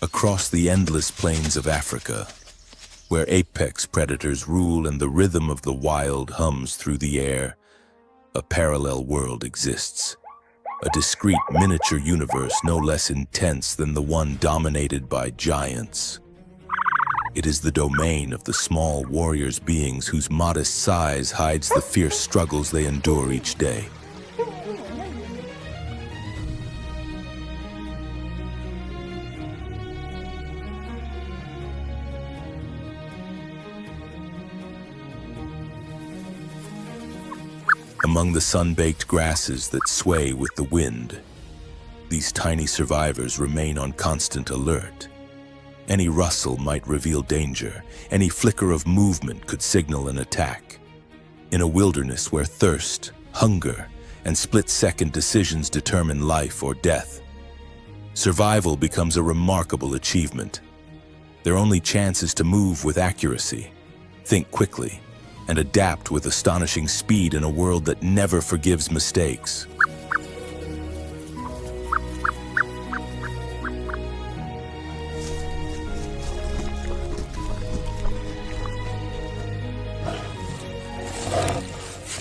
Across the endless plains of Africa, where apex predators rule and the rhythm of the wild hums through the air, a parallel world exists. A discrete miniature universe no less intense than the one dominated by giants. It is the domain of the small warriors beings whose modest size hides the fierce struggles they endure each day. Among the sun-baked grasses that sway with the wind, these tiny survivors remain on constant alert. Any rustle might reveal danger. Any flicker of movement could signal an attack. In a wilderness where thirst, hunger, and split-second decisions determine life or death, survival becomes a remarkable achievement. Their only chance is to move with accuracy, think quickly, and adapt with astonishing speed in a world that never forgives mistakes.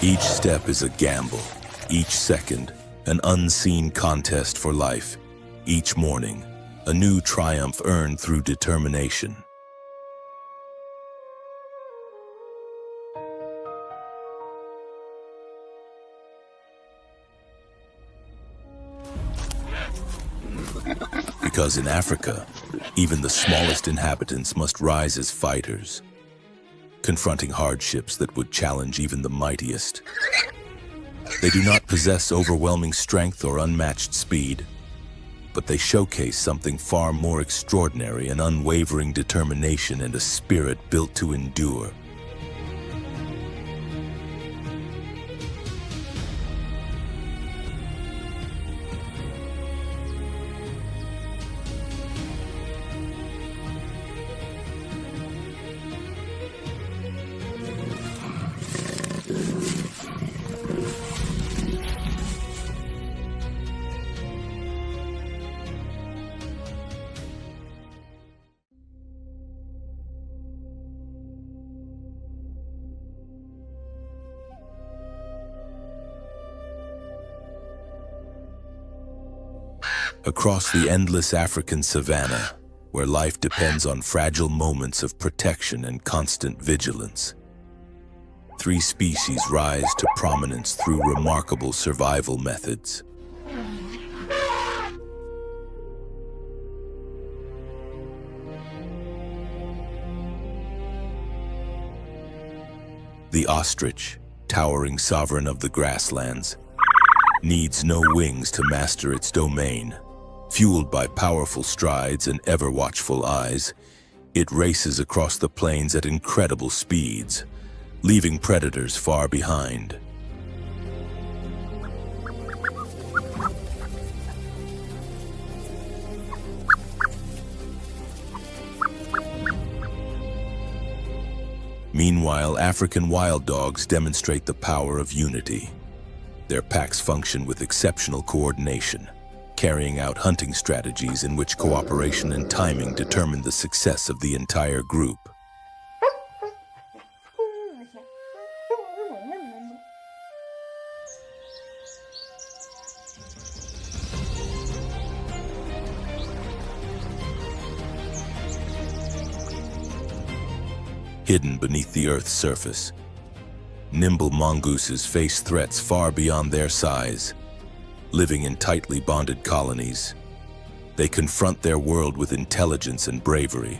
Each step is a gamble, each second an unseen contest for life, each morning a new triumph earned through determination. Because in Africa, even the smallest inhabitants must rise as fighters, confronting hardships that would challenge even the mightiest. They do not possess overwhelming strength or unmatched speed, but they showcase something far more extraordinary: an unwavering determination and a spirit built to endure. Across the endless African savanna, where life depends on fragile moments of protection and constant vigilance, three species rise to prominence through remarkable survival methods. The ostrich, towering sovereign of the grasslands, needs no wings to master its domain. Fueled by powerful strides and ever-watchful eyes, it races across the plains at incredible speeds, leaving predators far behind. Meanwhile, African wild dogs demonstrate the power of unity. Their packs function with exceptional coordination, carrying out hunting strategies in which cooperation and timing determine the success of the entire group. Hidden beneath the Earth's surface, nimble mongooses face threats far beyond their size. Living in tightly bonded colonies, they confront their world with intelligence and bravery,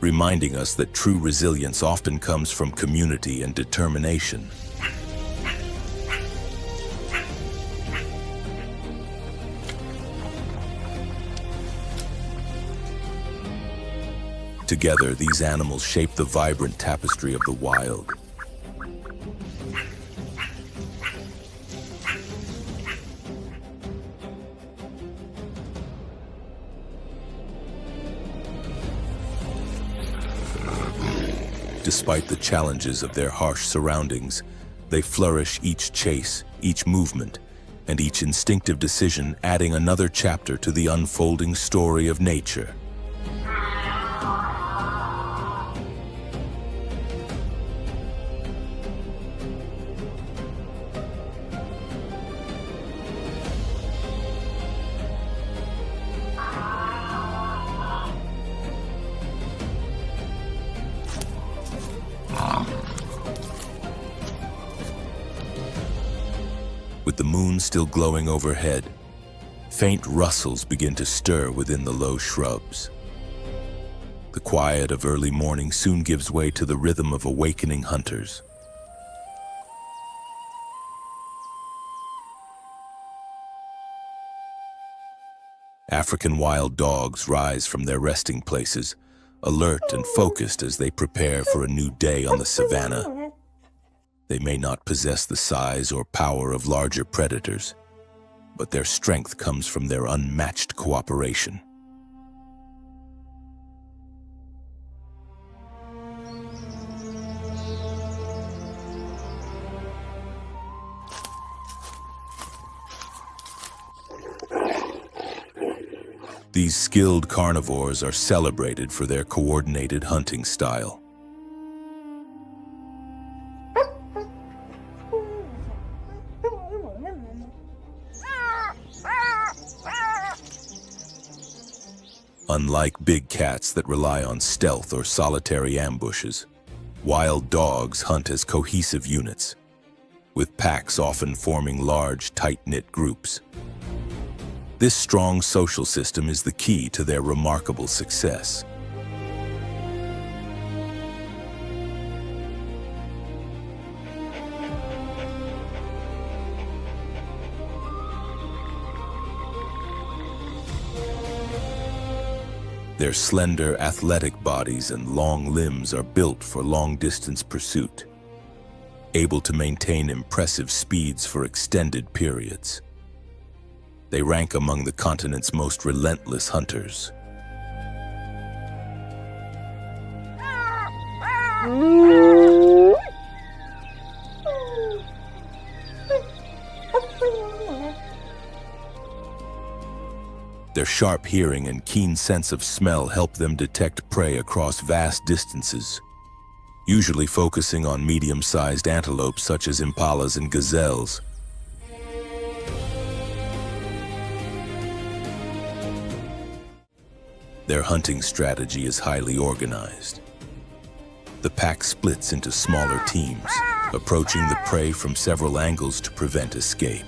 reminding us that true resilience often comes from community and determination. Together, these animals shape the vibrant tapestry of the wild. Despite the challenges of their harsh surroundings, they flourish, each chase, each movement, and each instinctive decision adding another chapter to the unfolding story of nature. With the moon still glowing overhead, faint rustles begin to stir within the low shrubs. The quiet of early morning soon gives way to the rhythm of awakening hunters. African wild dogs rise from their resting places, alert and focused as they prepare for a new day on the savannah. They may not possess the size or power of larger predators, but their strength comes from their unmatched cooperation. These skilled carnivores are celebrated for their coordinated hunting style. Unlike big cats that rely on stealth or solitary ambushes, wild dogs hunt as cohesive units, with packs often forming large, tight-knit groups. This strong social system is the key to their remarkable success. Their slender, athletic bodies and long limbs are built for long-distance pursuit, able to maintain impressive speeds for extended periods. They rank among the continent's most relentless hunters. Their sharp hearing and keen sense of smell help them detect prey across vast distances, usually focusing on medium-sized antelopes such as impalas and gazelles. Their hunting strategy is highly organized. The pack splits into smaller teams, approaching the prey from several angles to prevent escape.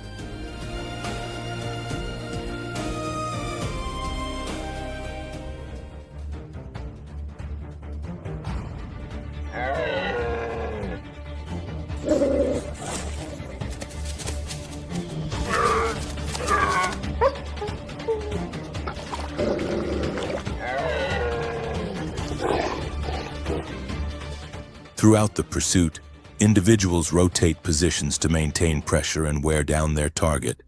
Throughout the pursuit, individuals rotate positions to maintain pressure and wear down their target.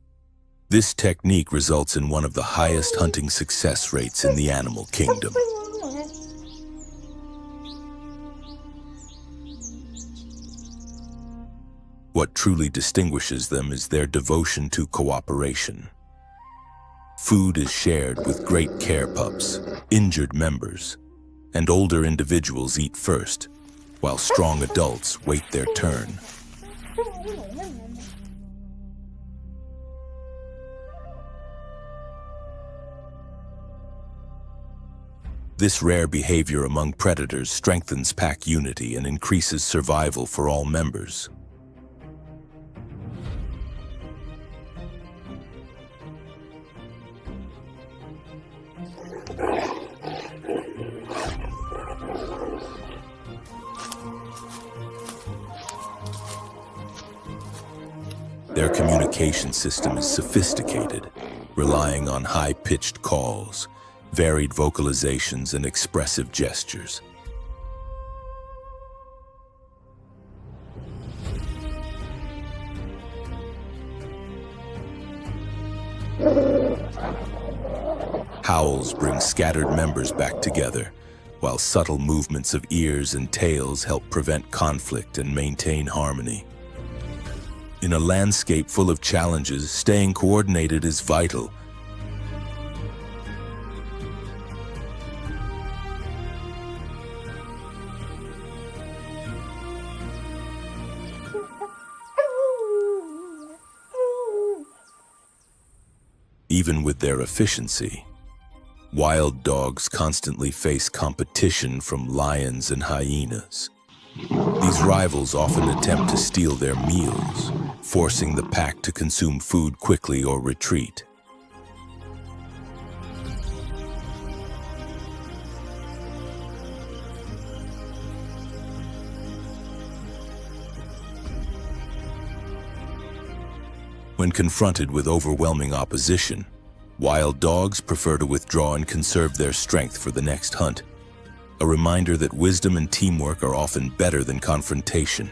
This technique results in one of the highest hunting success rates in the animal kingdom. What truly distinguishes them is their devotion to cooperation. Food is shared with great care pups, injured members, and older individuals eat first, while strong adults wait their turn. This rare behavior among predators strengthens pack unity and increases survival for all members. Their communication system is sophisticated, relying on high-pitched calls, varied vocalizations, and expressive gestures. Howls bring scattered members back together, while subtle movements of ears and tails help prevent conflict and maintain harmony. In a landscape full of challenges, staying coordinated is vital. Even with their efficiency, wild dogs constantly face competition from lions and hyenas. These rivals often attempt to steal their meals, forcing the pack to consume food quickly or retreat. When confronted with overwhelming opposition, wild dogs prefer to withdraw and conserve their strength for the next hunt, a reminder that wisdom and teamwork are often better than confrontation.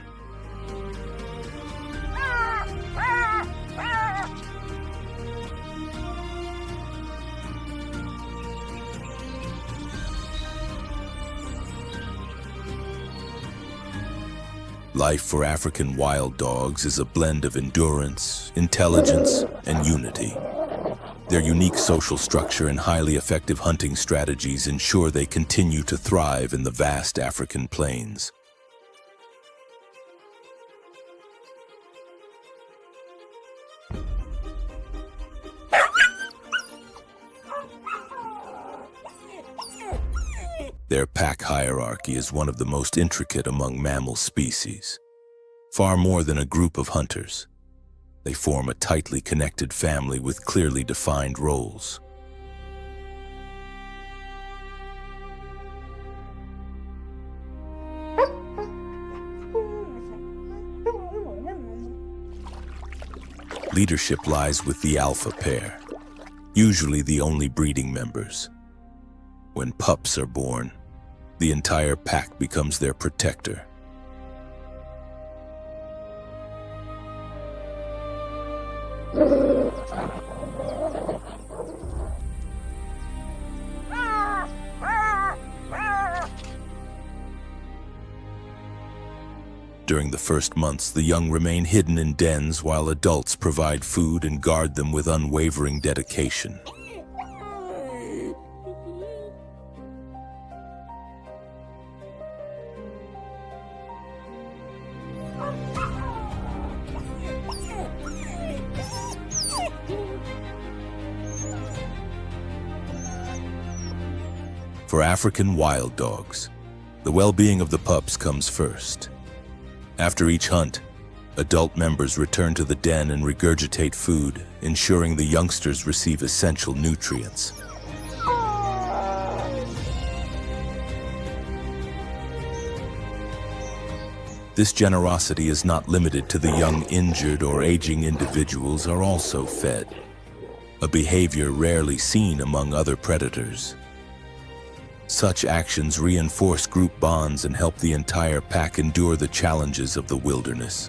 Life for African wild dogs is a blend of endurance, intelligence, and unity. Their unique social structure and highly effective hunting strategies ensure they continue to thrive in the vast African plains. Their pack hierarchy is one of the most intricate among mammal species. Far more than a group of hunters, they form a tightly connected family with clearly defined roles. Leadership lies with the alpha pair, usually the only breeding members. When pups are born, the entire pack becomes their protector. During the first months, the young remain hidden in dens while adults provide food and guard them with unwavering dedication. For African wild dogs, the well-being of the pups comes first. After each hunt, adult members return to the den and regurgitate food, ensuring the youngsters receive essential nutrients. This generosity is not limited to the young. Injured or aging individuals are also fed, a behavior rarely seen among other predators. Such actions reinforce group bonds and help the entire pack endure the challenges of the wilderness.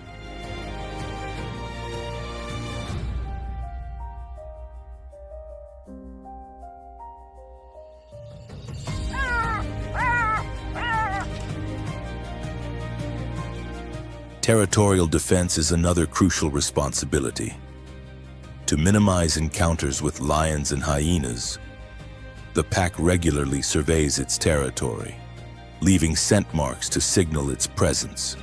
Territorial defense is another crucial responsibility. To minimize encounters with lions and hyenas, the pack regularly surveys its territory, leaving scent marks to signal its presence.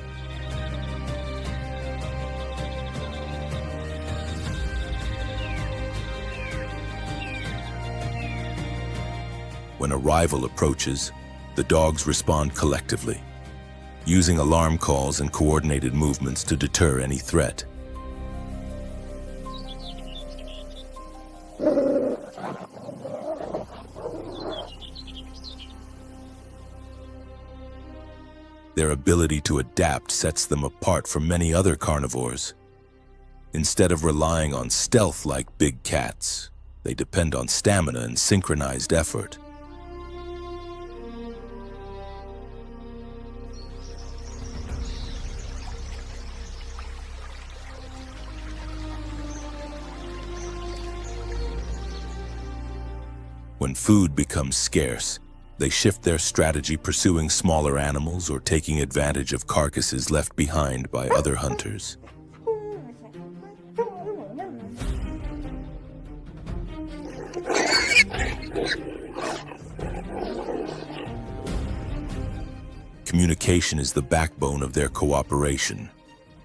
When a rival approaches, the dogs respond collectively, using alarm calls and coordinated movements to deter any threat. Their ability to adapt sets them apart from many other carnivores. Instead of relying on stealth like big cats, they depend on stamina and synchronized effort. When food becomes scarce, they shift their strategy, pursuing smaller animals or taking advantage of carcasses left behind by other hunters. Communication is the backbone of their cooperation.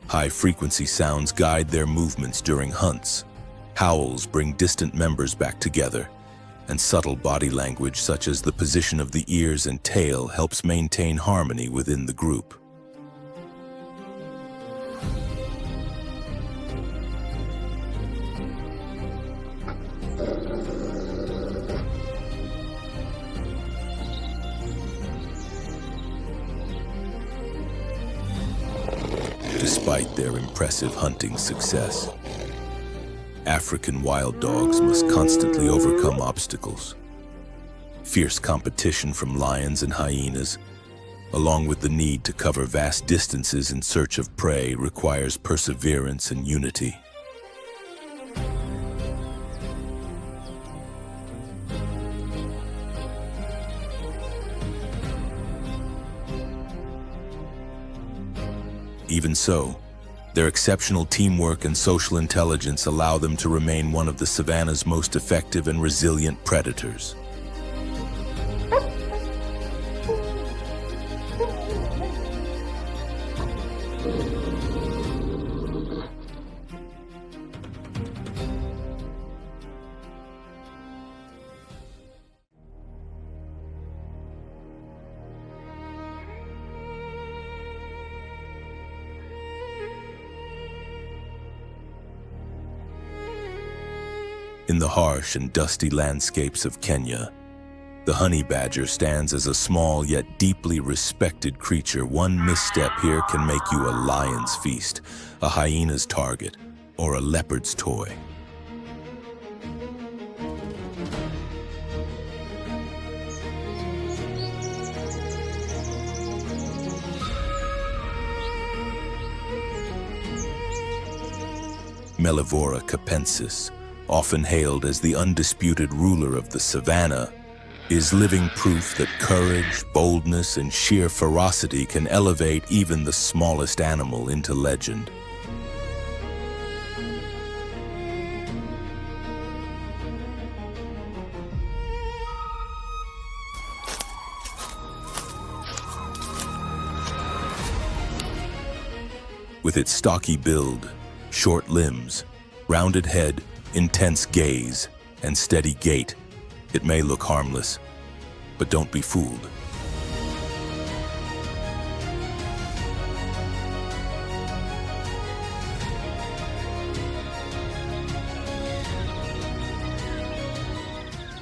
High-frequency sounds guide their movements during hunts. Howls bring distant members back together, and subtle body language such as the position of the ears and tail helps maintain harmony within the group. despite their impressive hunting success. African wild dogs must constantly overcome obstacles. Fierce competition from lions and hyenas, along with the need to cover vast distances in search of prey, requires perseverance and unity. Even so, their exceptional teamwork and social intelligence allow them to remain one of the savanna's most effective and resilient predators. In the harsh and dusty landscapes of Kenya, the honey badger stands as a small yet deeply respected creature. One misstep here can make you a lion's feast, a hyena's target, or a leopard's toy. Mellivora capensis, often hailed as the undisputed ruler of the savanna, is living proof that courage, boldness, and sheer ferocity can elevate even the smallest animal into legend. With its stocky build, short limbs, rounded head, intense gaze, and steady gait, it may look harmless, but don't be fooled.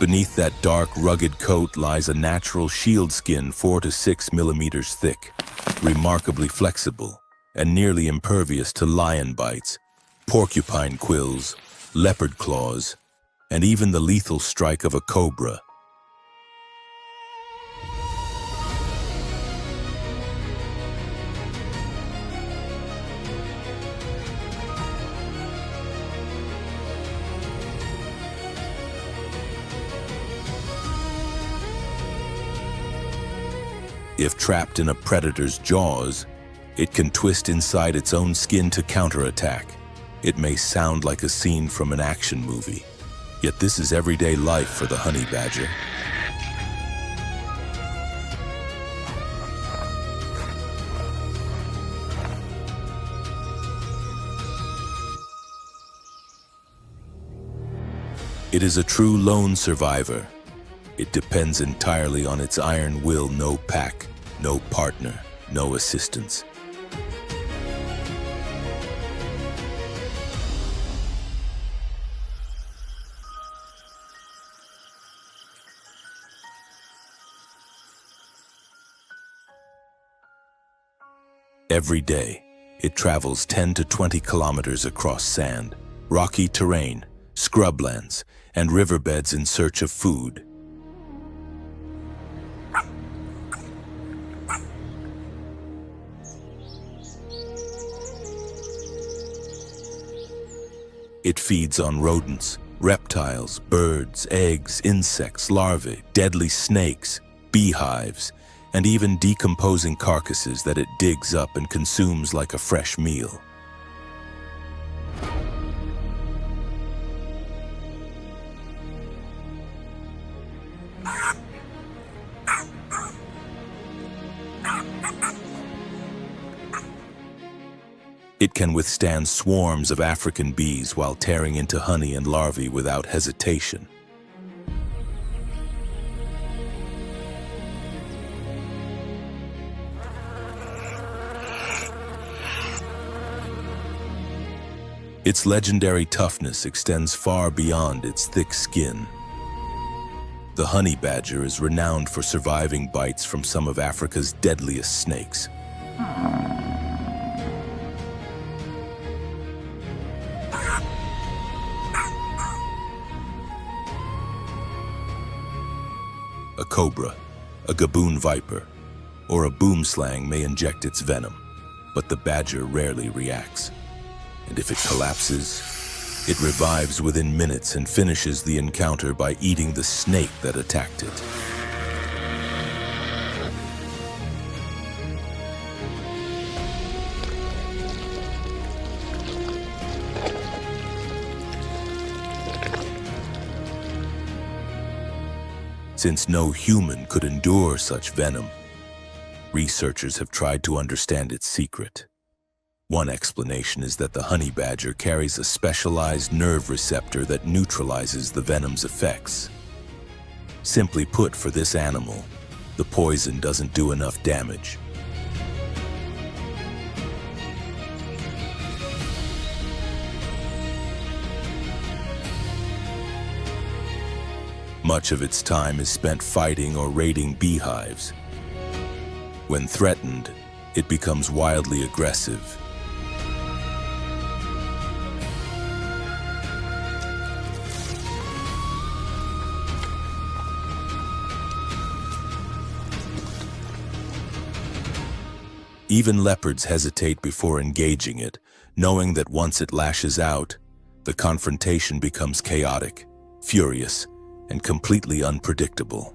Beneath that dark, rugged coat lies a natural shield skin 4 to 6 millimeters thick, remarkably flexible, and nearly impervious to lion bites, porcupine quills, leopard claws, and even the lethal strike of a cobra. If trapped in a predator's jaws, it can twist inside its own skin to counterattack. It may sound like a scene from an action movie, yet this is everyday life for the honey badger. It is a true lone survivor. It depends entirely on its iron will. No pack, no partner, no assistance. Every day, it travels 10 to 20 kilometers across sand, rocky terrain, scrublands, and riverbeds in search of food. It feeds on rodents, reptiles, birds, eggs, insects, larvae, deadly snakes, beehives, and even decomposing carcasses that it digs up and consumes like a fresh meal. It can withstand swarms of African bees while tearing into honey and larvae without hesitation. Its legendary toughness extends far beyond its thick skin. The honey badger is renowned for surviving bites from some of Africa's deadliest snakes. A cobra, a gaboon viper, or a boomslang may inject its venom, but the badger rarely reacts. And if it collapses, it revives within minutes and finishes the encounter by eating the snake that attacked it. Since no human could endure such venom, researchers have tried to understand its secret. One explanation is that the honey badger carries a specialized nerve receptor that neutralizes the venom's effects. Simply put, for this animal, the poison doesn't do enough damage. Much of its time is spent fighting or raiding beehives. When threatened, it becomes wildly aggressive. Even leopards hesitate before engaging it, knowing that once it lashes out, the confrontation becomes chaotic, furious, and completely unpredictable.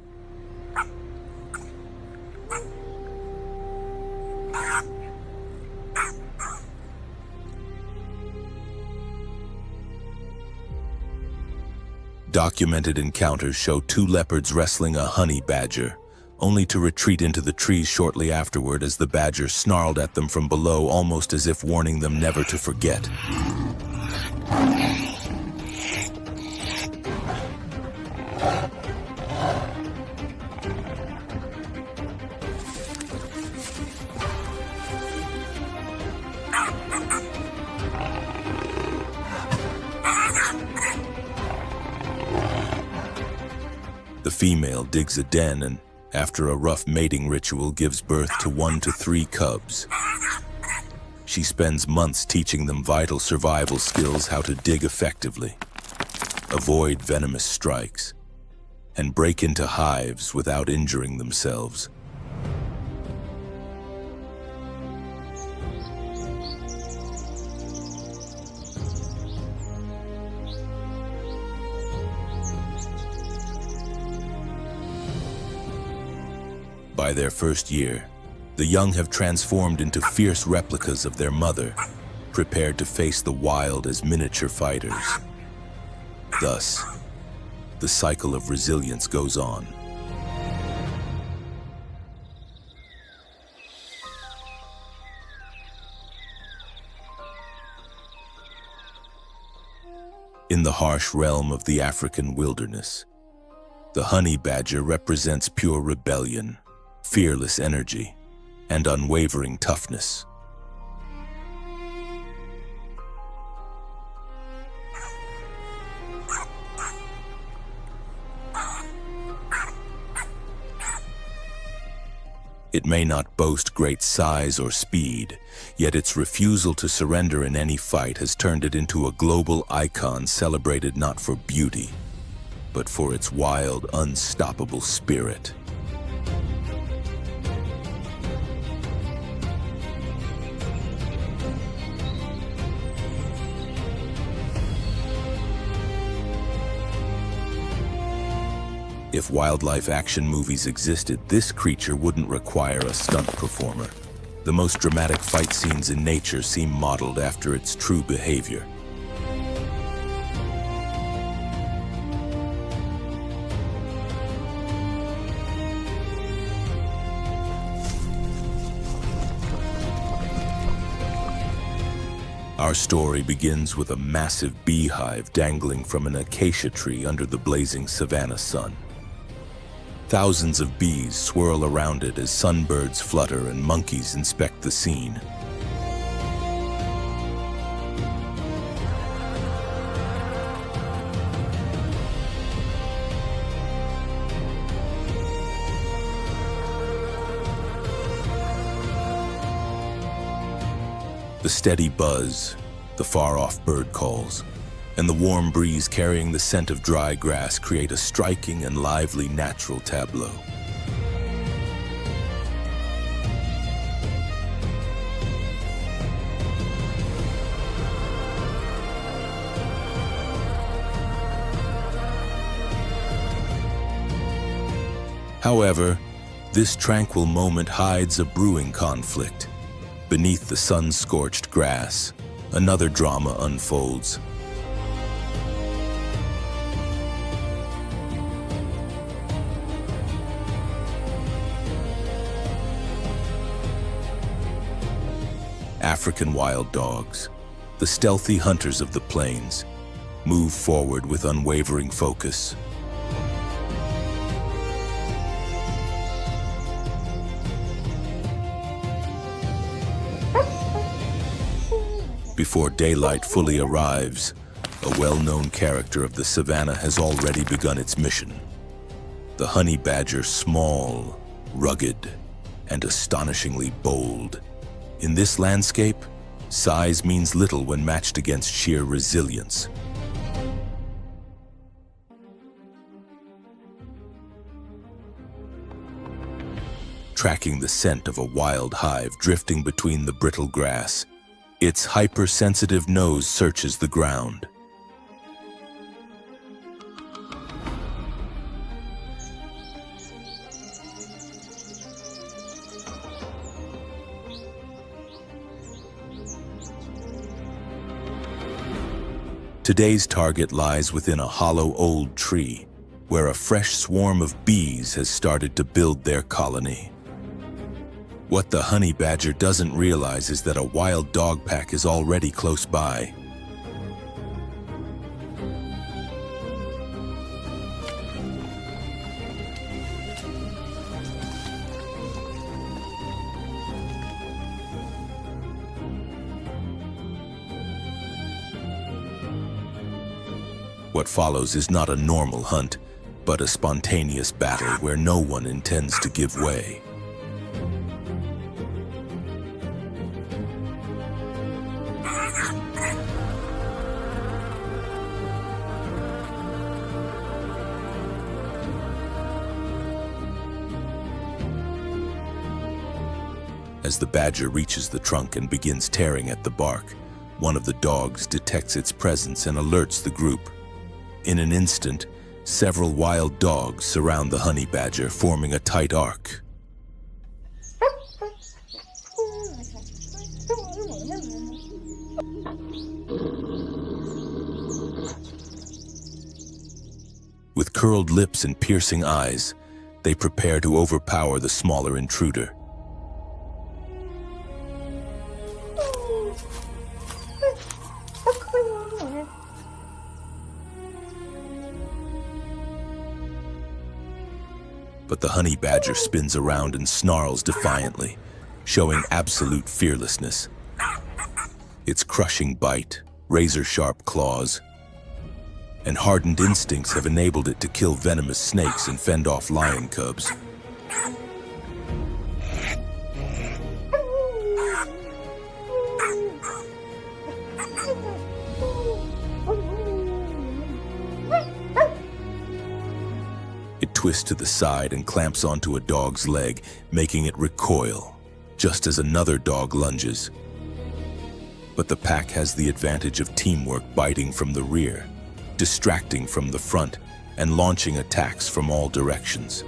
Documented encounters show two leopards wrestling a honey badger, only to retreat into the trees shortly afterward as the badger snarled at them from below, almost as if warning them never to forget. The female digs a den and, after a rough mating ritual, gives birth to 1 to 3 cubs. She spends months teaching them vital survival skills, how to dig effectively, avoid venomous strikes, and break into hives without injuring themselves. By their first year, the young have transformed into fierce replicas of their mother, prepared to face the wild as miniature fighters. Thus, the cycle of resilience goes on. In the harsh realm of the African wilderness, the honey badger represents pure rebellion, fearless energy, and unwavering toughness. It may not boast great size or speed, yet its refusal to surrender in any fight has turned it into a global icon celebrated not for beauty, but for its wild, unstoppable spirit. If wildlife action movies existed, this creature wouldn't require a stunt performer. The most dramatic fight scenes in nature seem modeled after its true behavior. Our story begins with a massive beehive dangling from an acacia tree under the blazing savanna sun. Thousands of bees swirl around it as sunbirds flutter and monkeys inspect the scene. The steady buzz, the far-off bird calls, and the warm breeze carrying the scent of dry grass create a striking and lively natural tableau. However, this tranquil moment hides a brewing conflict. Beneath the sun-scorched grass, another drama unfolds. African wild dogs, the stealthy hunters of the plains, move forward with unwavering focus. Before daylight fully arrives, a well-known character of the savannah has already begun its mission. The honey badger, small, rugged, and astonishingly bold. In this landscape, size means little when matched against sheer resilience. Tracking the scent of a wild hive drifting between the brittle grass, its hypersensitive nose searches the ground. Today's target lies within a hollow old tree, where a fresh swarm of bees has started to build their colony. What the honey badger doesn't realize is that a wild dog pack is already close by. What follows is not a normal hunt, but a spontaneous battle where no one intends to give way. As the badger reaches the trunk and begins tearing at the bark, one of the dogs detects its presence and alerts the group. In an instant, several wild dogs surround the honey badger, forming a tight arc. With curled lips and piercing eyes, they prepare to overpower the smaller intruder. But the honey badger spins around and snarls defiantly, showing absolute fearlessness. Its crushing bite, razor-sharp claws, and hardened instincts have enabled it to kill venomous snakes and fend off lion cubs. It twists to the side and clamps onto a dog's leg, making it recoil, just as another dog lunges. But the pack has the advantage of teamwork, biting from the rear, distracting from the front, and launching attacks from all directions.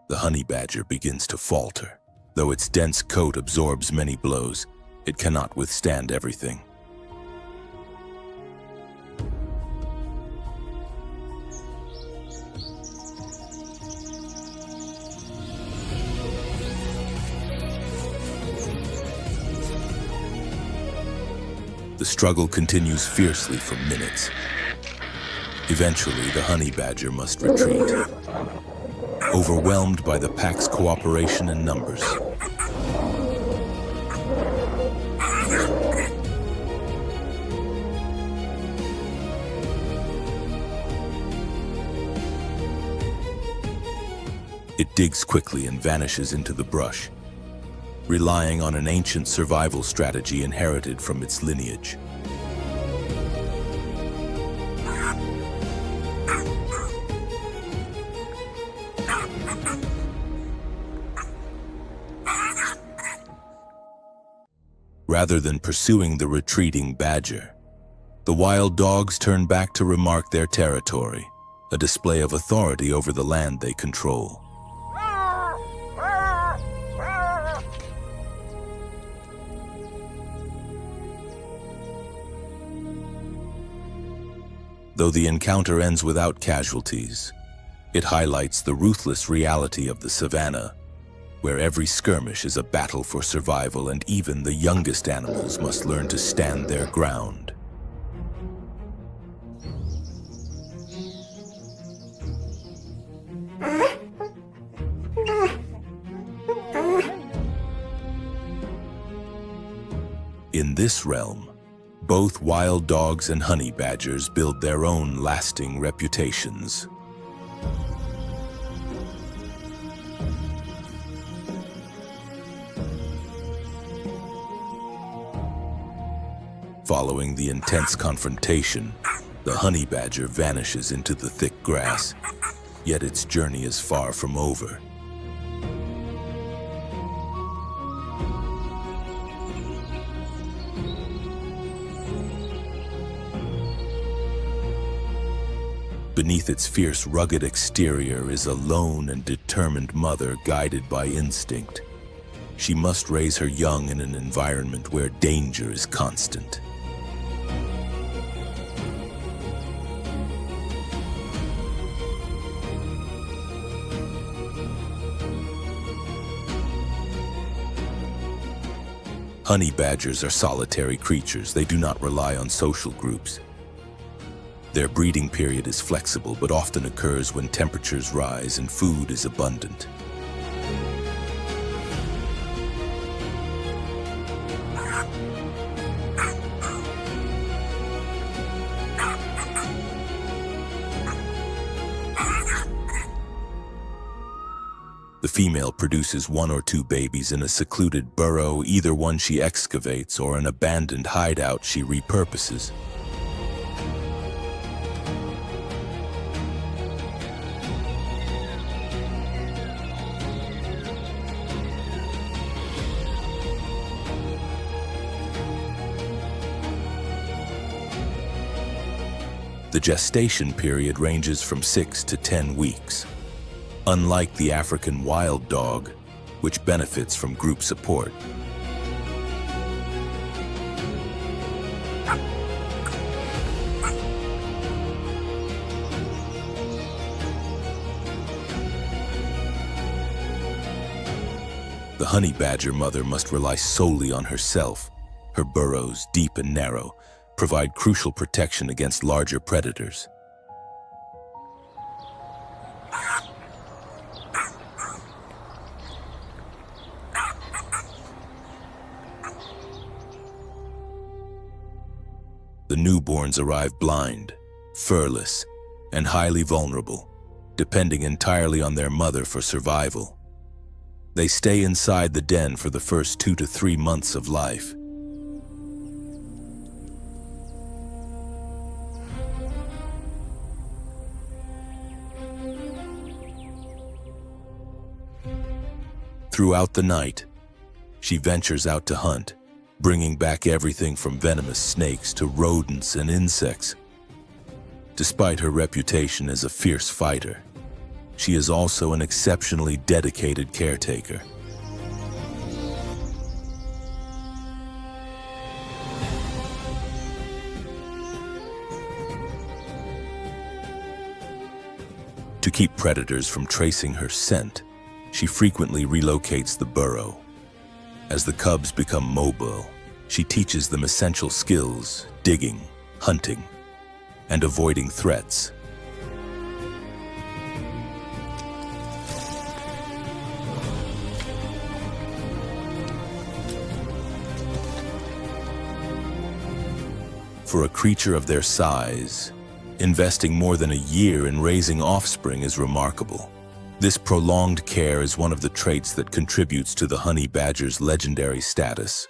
The honey badger begins to falter. Though its dense coat absorbs many blows, it cannot withstand everything. The struggle continues fiercely for minutes. Eventually, the honey badger must retreat, overwhelmed by the pack's cooperation and numbers. It digs quickly and vanishes into the brush, relying on an ancient survival strategy inherited from its lineage. Rather than pursuing the retreating badger, the wild dogs turn back to remark their territory, a display of authority over the land they control. Though the encounter ends without casualties, it highlights the ruthless reality of the savanna, where every skirmish is a battle for survival and even the youngest animals must learn to stand their ground. In this realm, both wild dogs and honey badgers build their own lasting reputations. Following the intense confrontation, the honey badger vanishes into the thick grass, yet its journey is far from over. Beneath its fierce, rugged exterior is a lone and determined mother guided by instinct. She must raise her young in an environment where danger is constant. Honey badgers are solitary creatures. They do not rely on social groups. Their breeding period is flexible, but often occurs when temperatures rise and food is abundant. The female produces 1 or 2 babies in a secluded burrow, either one she excavates or an abandoned hideout she repurposes. The gestation period ranges from 6 to 10 weeks. Unlike the African wild dog, which benefits from group support. The honey badger mother must rely solely on herself. Her burrows, deep and narrow, provide crucial protection against larger predators. The newborns arrive blind, furless, and highly vulnerable, depending entirely on their mother for survival. They stay inside the den for the first 2 to 3 months of life. Throughout the night, she ventures out to hunt, bringing back everything from venomous snakes to rodents and insects. Despite her reputation as a fierce fighter, she is also an exceptionally dedicated caretaker. To keep predators from tracing her scent, she frequently relocates the burrow. As the cubs become mobile, she teaches them essential skills: digging, hunting, and avoiding threats. For a creature of their size, investing more than a year in raising offspring is remarkable. This prolonged care is one of the traits that contributes to the honey badger's legendary status.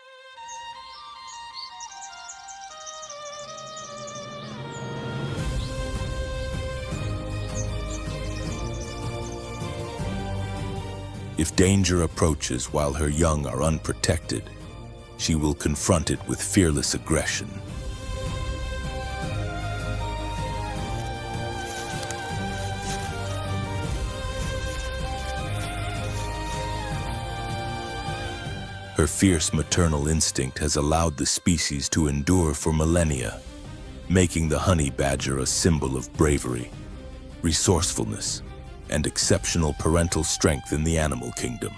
If danger approaches while her young are unprotected, she will confront it with fearless aggression. Her fierce maternal instinct has allowed the species to endure for millennia, making the honey badger a symbol of bravery, resourcefulness, and exceptional parental strength in the animal kingdom.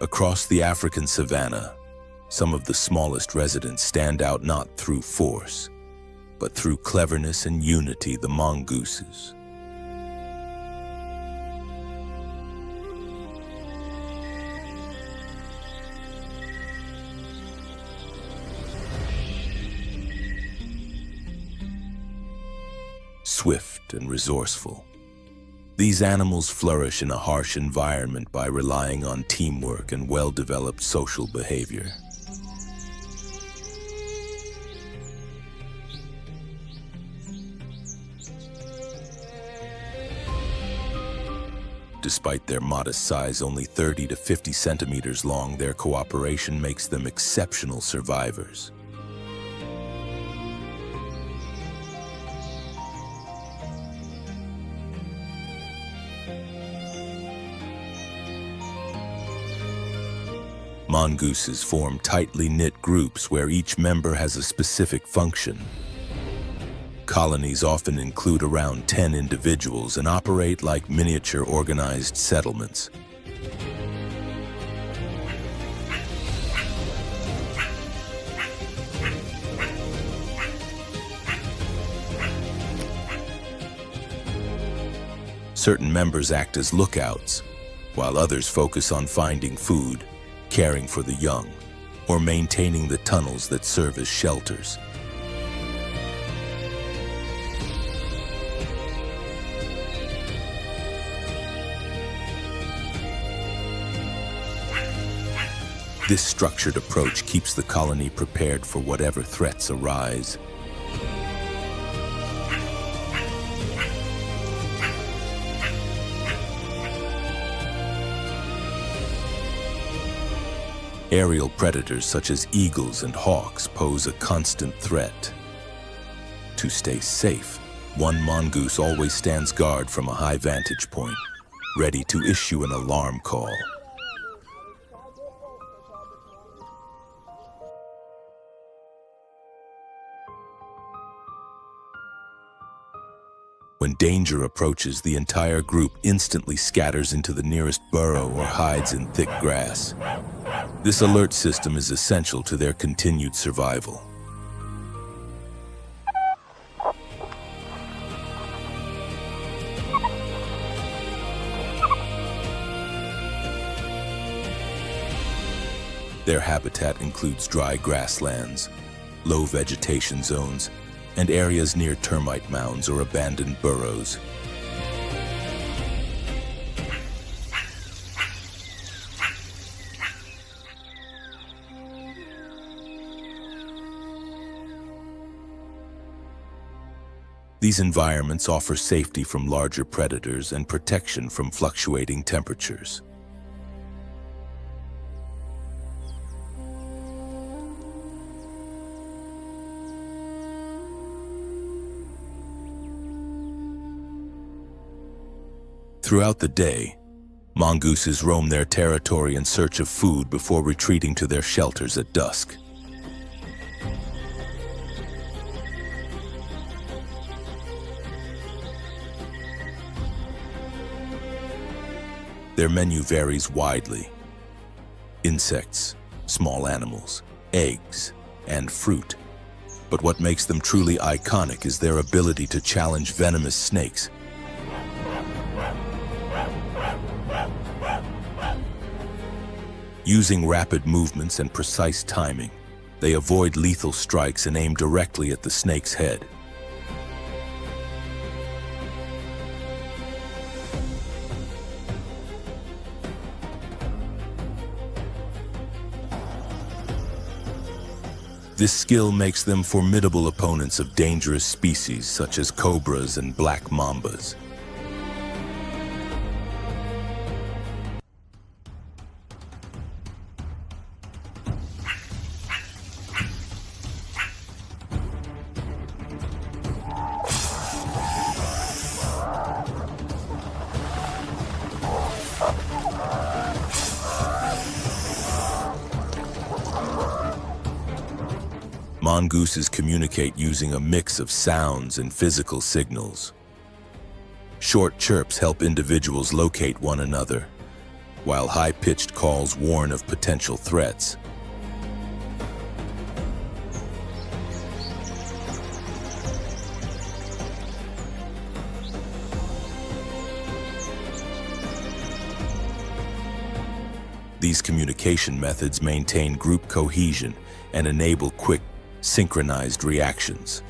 Across the African savanna, some of the smallest residents stand out not through force, but through cleverness and unity, the mongooses. Swift and resourceful, these animals flourish in a harsh environment by relying on teamwork and well-developed social behavior. Despite their modest size, only 30 to 50 centimeters long, their cooperation makes them exceptional survivors. Mongooses form tightly knit groups where each member has a specific function. Colonies often include around 10 individuals and operate like miniature organized settlements. Certain members act as lookouts, while others focus on finding food, caring for the young, or maintaining the tunnels that serve as shelters. This structured approach keeps the colony prepared for whatever threats arise. Aerial predators such as eagles and hawks pose a constant threat. To stay safe, one mongoose always stands guard from a high vantage point, ready to issue an alarm call. When danger approaches, the entire group instantly scatters into the nearest burrow or hides in thick grass. This alert system is essential to their continued survival. Their habitat includes dry grasslands, low vegetation zones, and areas near termite mounds or abandoned burrows. These environments offer safety from larger predators and protection from fluctuating temperatures. Throughout the day, mongooses roam their territory in search of food before retreating to their shelters at dusk. Their menu varies widely. Insects, small animals, eggs, and fruit. But what makes them truly iconic is their ability to challenge venomous snakes. Using rapid movements and precise timing, they avoid lethal strikes and aim directly at the snake's head. This skill makes them formidable opponents of dangerous species such as cobras and black mambas. Mongooses communicate using a mix of sounds and physical signals. Short chirps help individuals locate one another, while high-pitched calls warn of potential threats. These communication methods maintain group cohesion and enable quick, synchronized reactions.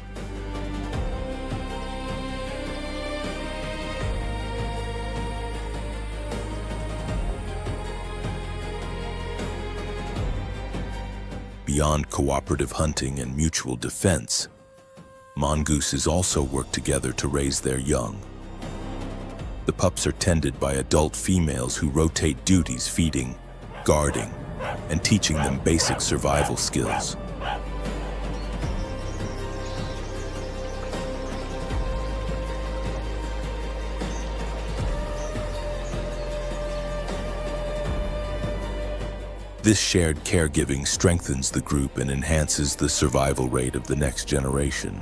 Beyond cooperative hunting and mutual defense, mongooses also work together to raise their young. The pups are tended by adult females who rotate duties, feeding, guarding, and teaching them basic survival skills. This shared caregiving strengthens the group and enhances the survival rate of the next generation.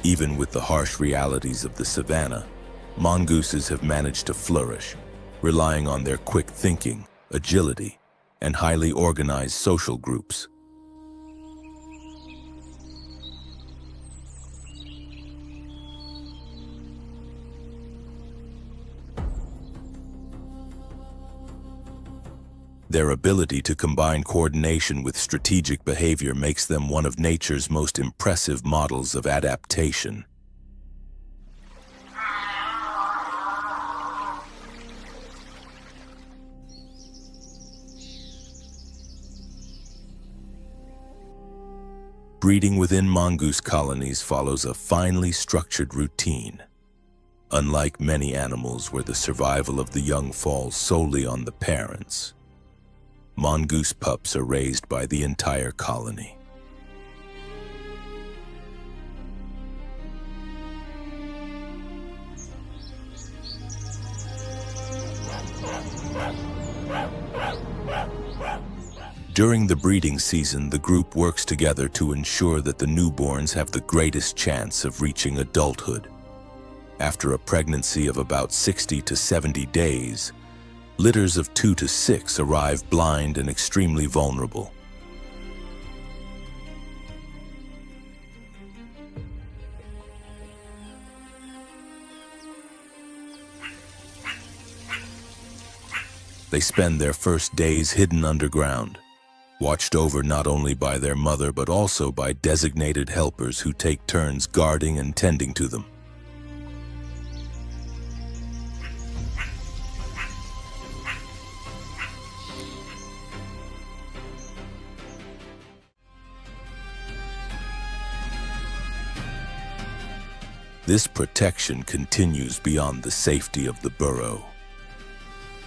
Even with the harsh realities of the savanna, mongooses have managed to flourish, relying on their quick thinking, agility, and highly organized social groups. Their ability to combine coordination with strategic behavior makes them one of nature's most impressive models of adaptation. Breeding within mongoose colonies follows a finely structured routine. Unlike many animals where the survival of the young falls solely on the parents, mongoose pups are raised by the entire colony. During the breeding season, the group works together to ensure that the newborns have the greatest chance of reaching adulthood. After a pregnancy of about 60 to 70 days, litters of 2 to 6 arrive blind and extremely vulnerable. They spend their first days hidden underground, watched over not only by their mother but also by designated helpers who take turns guarding and tending to them. This protection continues beyond the safety of the burrow.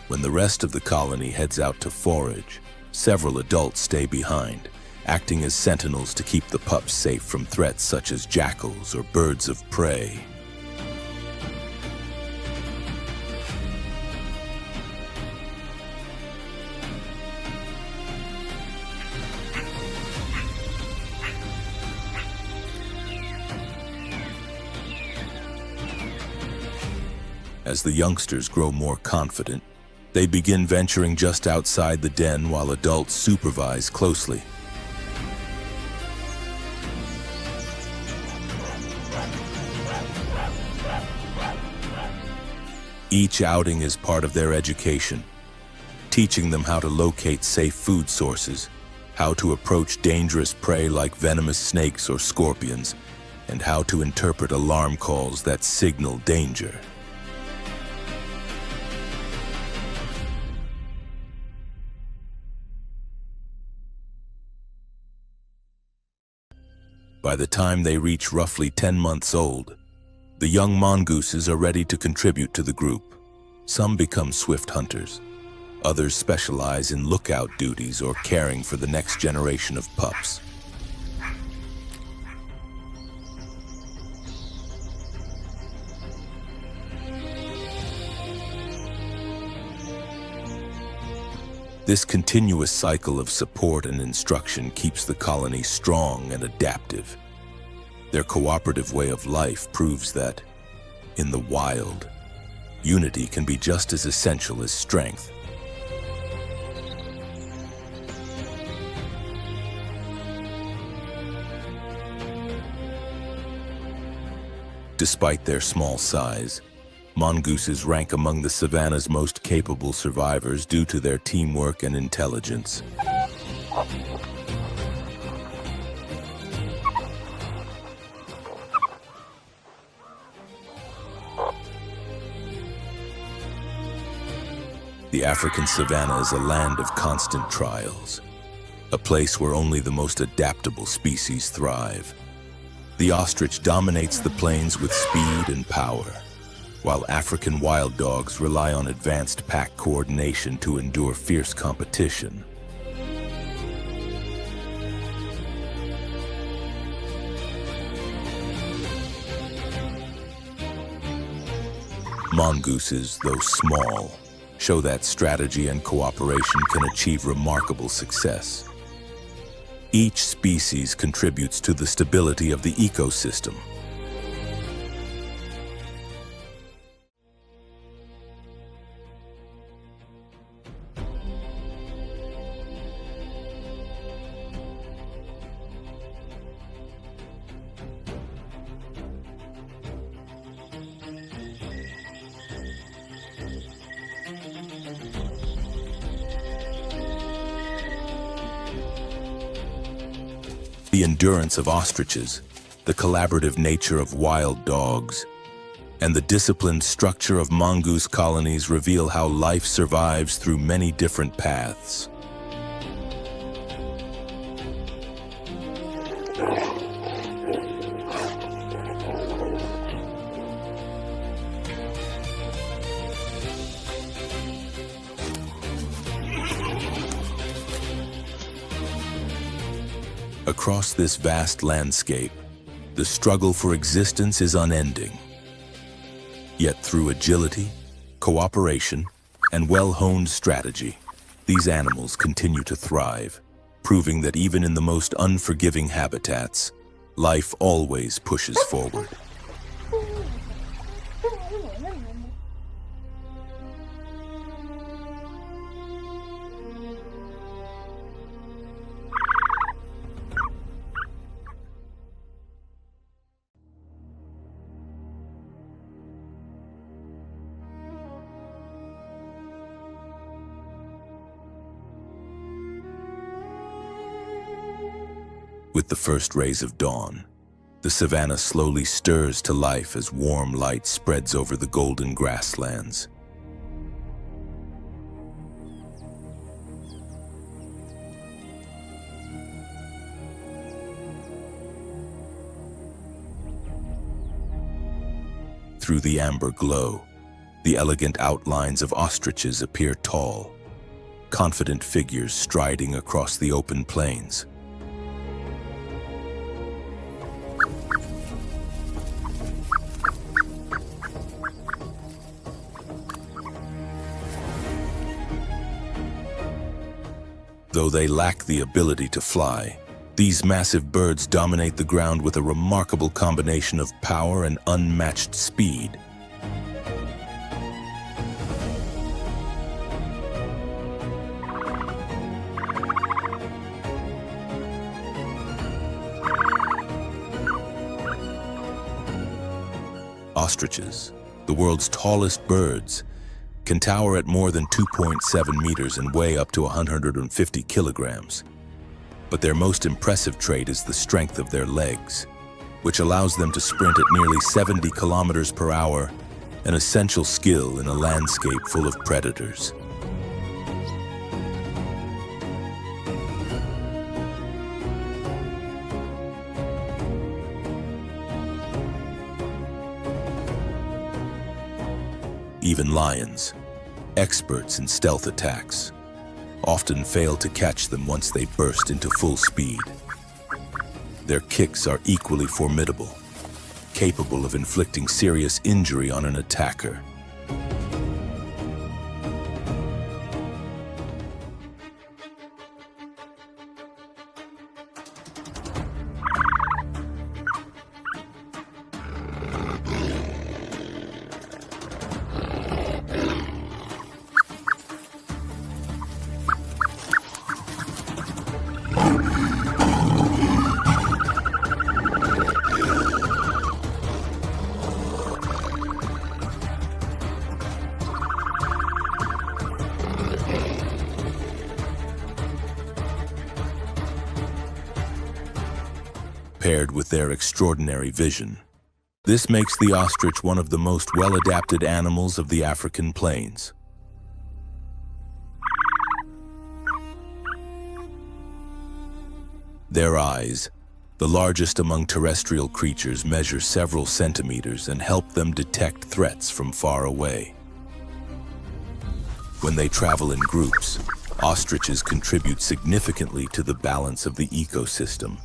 When the rest of the colony heads out to forage, several adults stay behind, acting as sentinels to keep the pups safe from threats such as jackals or birds of prey. As the youngsters grow more confident, they begin venturing just outside the den while adults supervise closely. Each outing is part of their education, teaching them how to locate safe food sources, how to approach dangerous prey like venomous snakes or scorpions, and how to interpret alarm calls that signal danger. By the time they reach roughly 10 months old, the young mongooses are ready to contribute to the group. Some become swift hunters. Others specialize in lookout duties or caring for the next generation of pups. This continuous cycle of support and instruction keeps the colony strong and adaptive. Their cooperative way of life proves that, in the wild, unity can be just as essential as strength. Despite their small size, mongooses rank among the savanna's most capable survivors due to their teamwork and intelligence. The African savanna is a land of constant trials, a place where only the most adaptable species thrive. The ostrich dominates the plains with speed and power, while African wild dogs rely on advanced pack coordination to endure fierce competition. Mongooses, though small, show that strategy and cooperation can achieve remarkable success. Each species contributes to the stability of the ecosystem. The endurance of ostriches, the collaborative nature of wild dogs, and the disciplined structure of mongoose colonies reveal how life survives through many different paths. Across this vast landscape, the struggle for existence is unending. Yet through agility, cooperation, and well-honed strategy, these animals continue to thrive, proving that even in the most unforgiving habitats, life always pushes forward. With the first rays of dawn, the savanna slowly stirs to life as warm light spreads over the golden grasslands. Through the amber glow, the elegant outlines of ostriches appear tall, confident figures striding across the open plains. Though they lack the ability to fly, these massive birds dominate the ground with a remarkable combination of power and unmatched speed. Ostriches, the world's tallest birds, can tower at more than 2.7 meters and weigh up to 150 kilograms. But their most impressive trait is the strength of their legs, which allows them to sprint at nearly 70 kilometers per hour, an essential skill in a landscape full of predators. Even lions, experts in stealth attacks, often fail to catch them once they burst into full speed. Their kicks are equally formidable, capable of inflicting serious injury on an attacker. Paired with their extraordinary vision, this makes the ostrich one of the most well-adapted animals of the African plains. Their eyes, the largest among terrestrial creatures, measure several centimeters and help them detect threats from far away. When they travel in groups, ostriches contribute significantly to the balance of the ecosystem.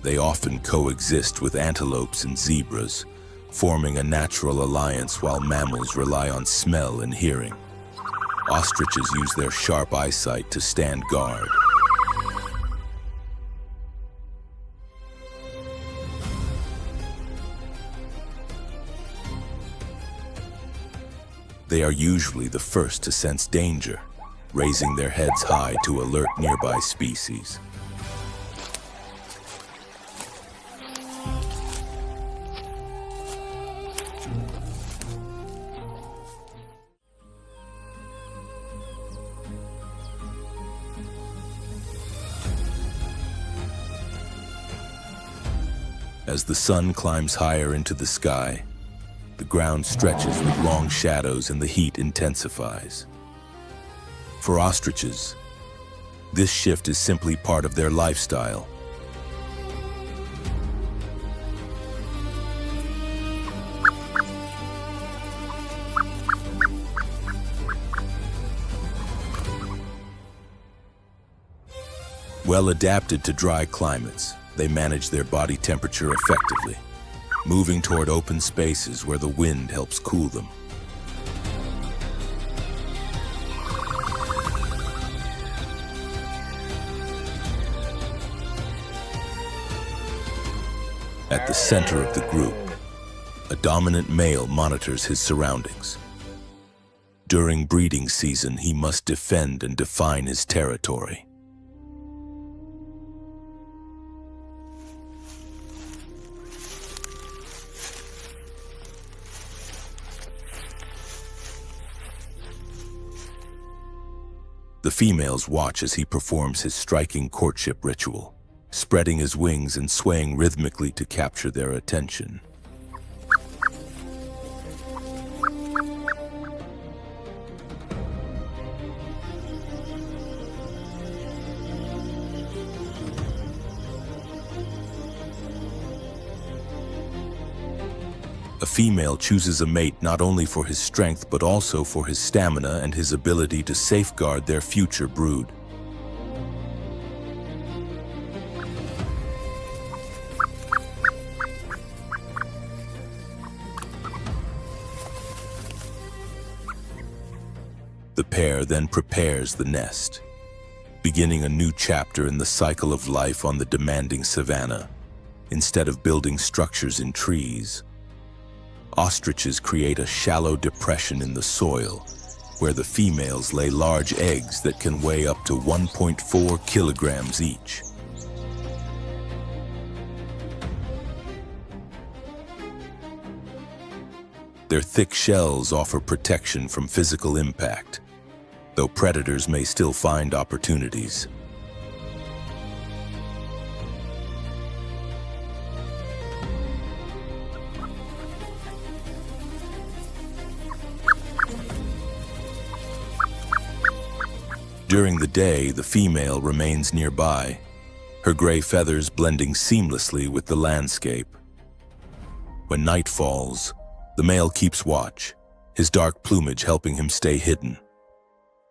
They often coexist with antelopes and zebras, forming a natural alliance while mammals rely on smell and hearing. Ostriches use their sharp eyesight to stand guard. They are usually the first to sense danger, raising their heads high to alert nearby species. As the sun climbs higher into the sky, the ground stretches with long shadows and the heat intensifies. For ostriches, this shift is simply part of their lifestyle. Well adapted to dry climates, they manage their body temperature effectively, moving toward open spaces where the wind helps cool them. At the center of the group, a dominant male monitors his surroundings. During breeding season, he must defend and define his territory. The females watch as he performs his striking courtship ritual, spreading his wings and swaying rhythmically to capture their attention. A female chooses a mate not only for his strength but also for his stamina and his ability to safeguard their future brood. The pair then prepares the nest, beginning a new chapter in the cycle of life on the demanding savanna. Instead of building structures in trees, ostriches create a shallow depression in the soil, where the females lay large eggs that can weigh up to 1.4 kilograms each. Their thick shells offer protection from physical impact, though predators may still find opportunities. During the day, the female remains nearby, her gray feathers blending seamlessly with the landscape. When night falls, the male keeps watch, his dark plumage helping him stay hidden.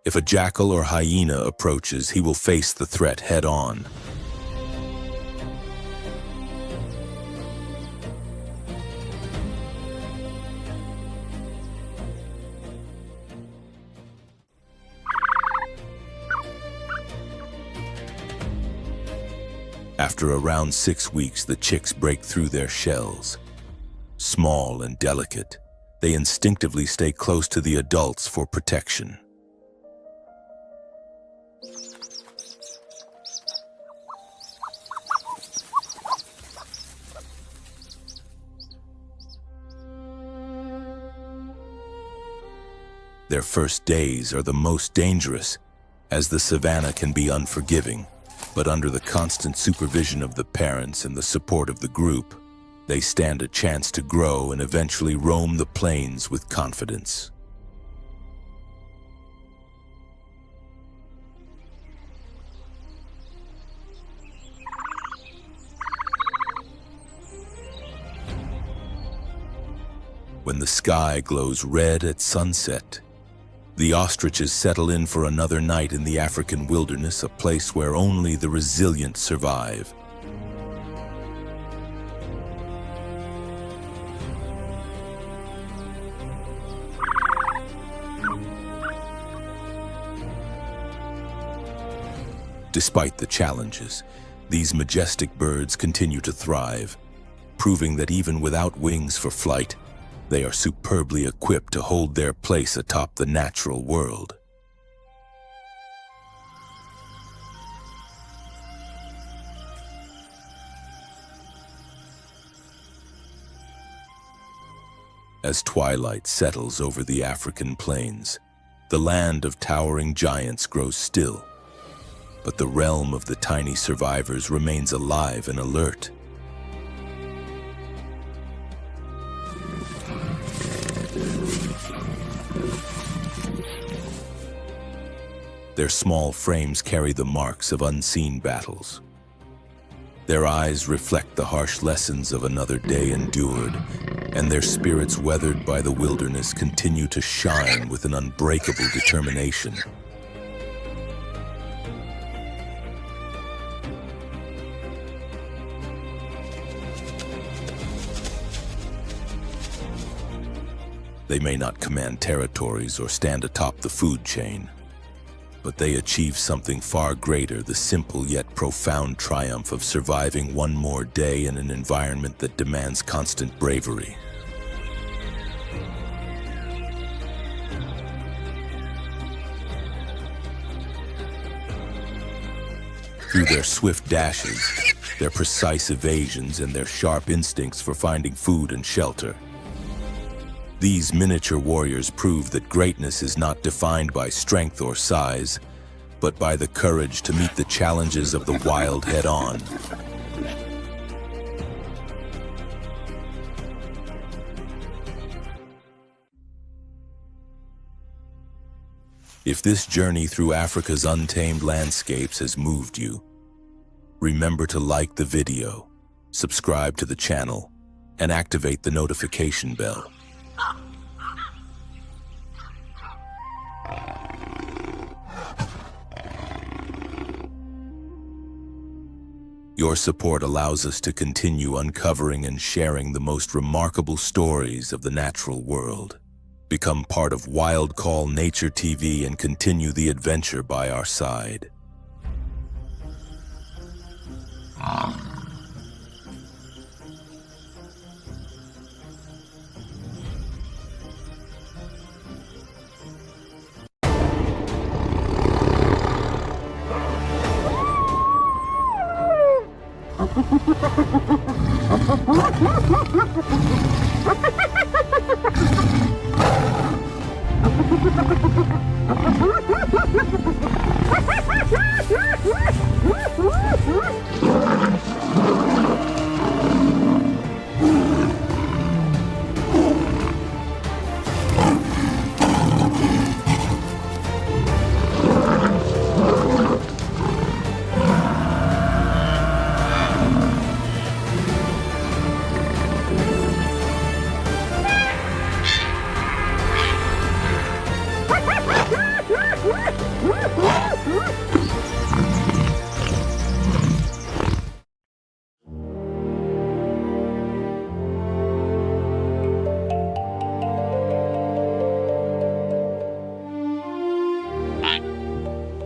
If a jackal or hyena approaches, he will face the threat head-on. After around 6 weeks, the chicks break through their shells. Small and delicate, they instinctively stay close to the adults for protection. Their first days are the most dangerous, as the savanna can be unforgiving. But under the constant supervision of the parents and the support of the group, they stand a chance to grow and eventually roam the plains with confidence. When the sky glows red at sunset, the ostriches settle in for another night in the African wilderness, a place where only the resilient survive. Despite the challenges, these majestic birds continue to thrive, proving that even without wings for flight, they are superbly equipped to hold their place atop the natural world. As twilight settles over the African plains, the land of towering giants grows still, but the realm of the tiny survivors remains alive and alert. Their small frames carry the marks of unseen battles. Their eyes reflect the harsh lessons of another day endured, and their spirits weathered by the wilderness continue to shine with an unbreakable determination. They may not command territories or stand atop the food chain, but they achieve something far greater, the simple yet profound triumph of surviving one more day in an environment that demands constant bravery. Through their swift dashes, their precise evasions, and their sharp instincts for finding food and shelter, these miniature warriors prove that greatness is not defined by strength or size, but by the courage to meet the challenges of the wild head-on. If this journey through Africa's untamed landscapes has moved you, remember to like the video, subscribe to the channel, and activate the notification bell. Your support allows us to continue uncovering and sharing the most remarkable stories of the natural world. Become part of Wild Call Nature TV and continue the adventure by our side.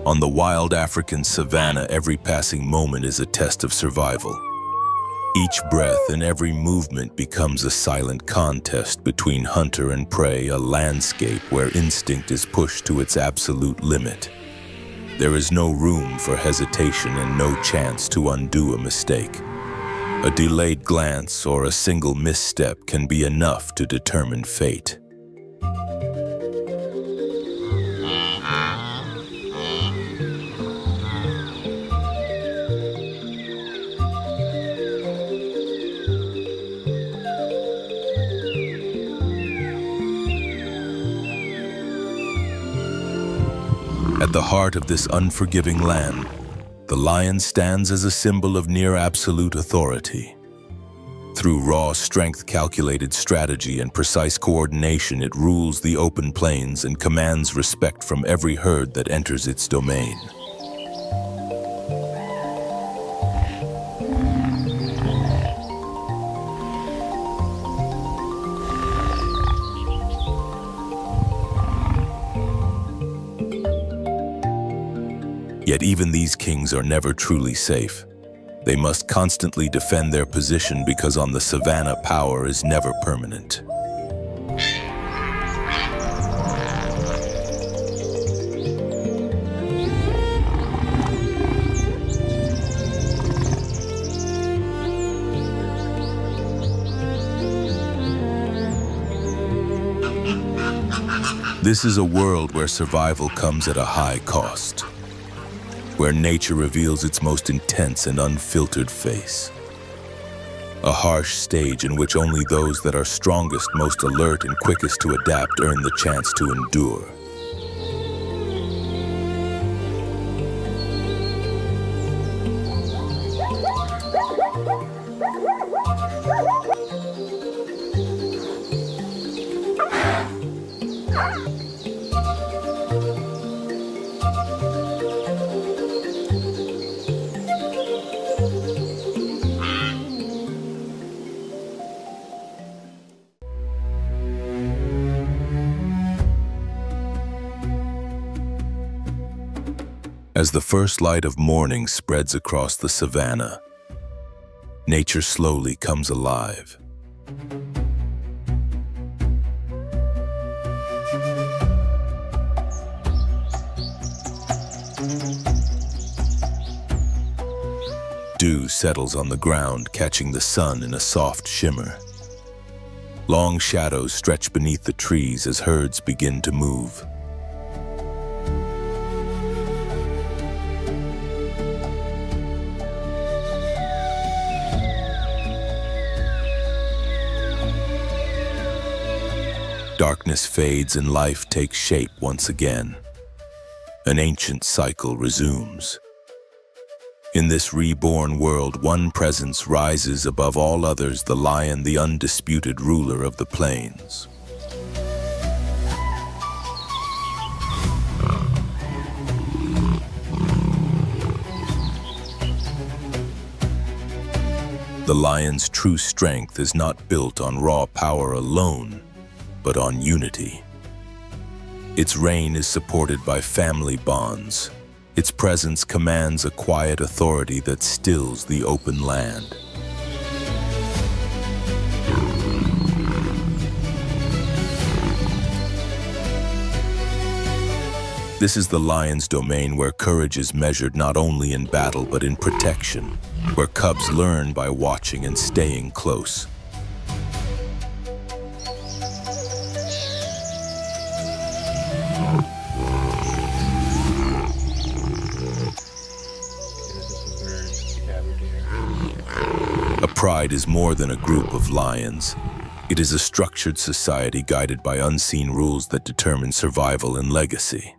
On the wild African savanna, every passing moment is a test of survival. Each breath and every movement becomes a silent contest between hunter and prey, a landscape where instinct is pushed to its absolute limit. There is no room for hesitation and no chance to undo a mistake. A delayed glance or a single misstep can be enough to determine fate. At the heart of this unforgiving land, the lion stands as a symbol of near-absolute authority. Through raw strength, calculated strategy, and precise coordination, it rules the open plains and commands respect from every herd that enters its domain. Yet even these kings are never truly safe. They must constantly defend their position because on the savanna, power is never permanent. This is a world where survival comes at a high cost, where nature reveals its most intense and unfiltered face. A harsh stage in which only those that are strongest, most alert, and quickest to adapt earn the chance to endure. As the first light of morning spreads across the savanna, nature slowly comes alive. Dew settles on the ground, catching the sun in a soft shimmer. Long shadows stretch beneath the trees as herds begin to move. Darkness fades and life takes shape once again. An ancient cycle resumes. In this reborn world, one presence rises above all others, the lion, the undisputed ruler of the plains. The lion's true strength is not built on raw power alone, but on unity. Its reign is supported by family bonds. Its presence commands a quiet authority that stills the open land. This is the lion's domain, where courage is measured not only in battle but in protection. where cubs learn by watching and staying close. A pride is more than a group of lions. It is a structured society guided by unseen rules that determine survival and legacy.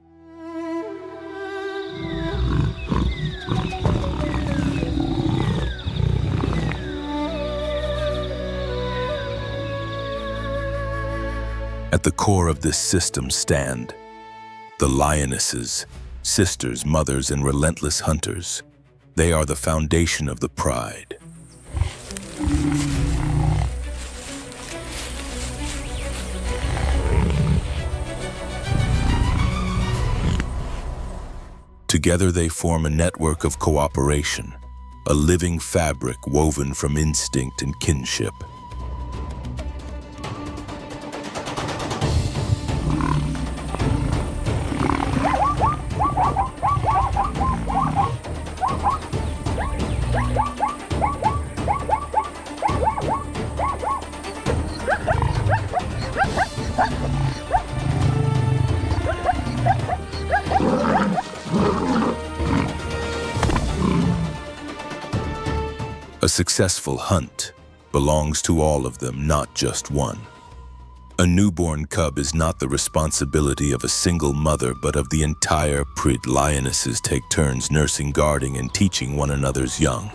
At the core of this system stand the lionesses, sisters, mothers, and relentless hunters. They are the foundation of the pride. Together they form a network of cooperation, a living fabric woven from instinct and kinship. A successful hunt belongs to all of them, not just one. A newborn cub is not the responsibility of a single mother, but of the entire pride. Lionesses take turns nursing, guarding, and teaching one another's young.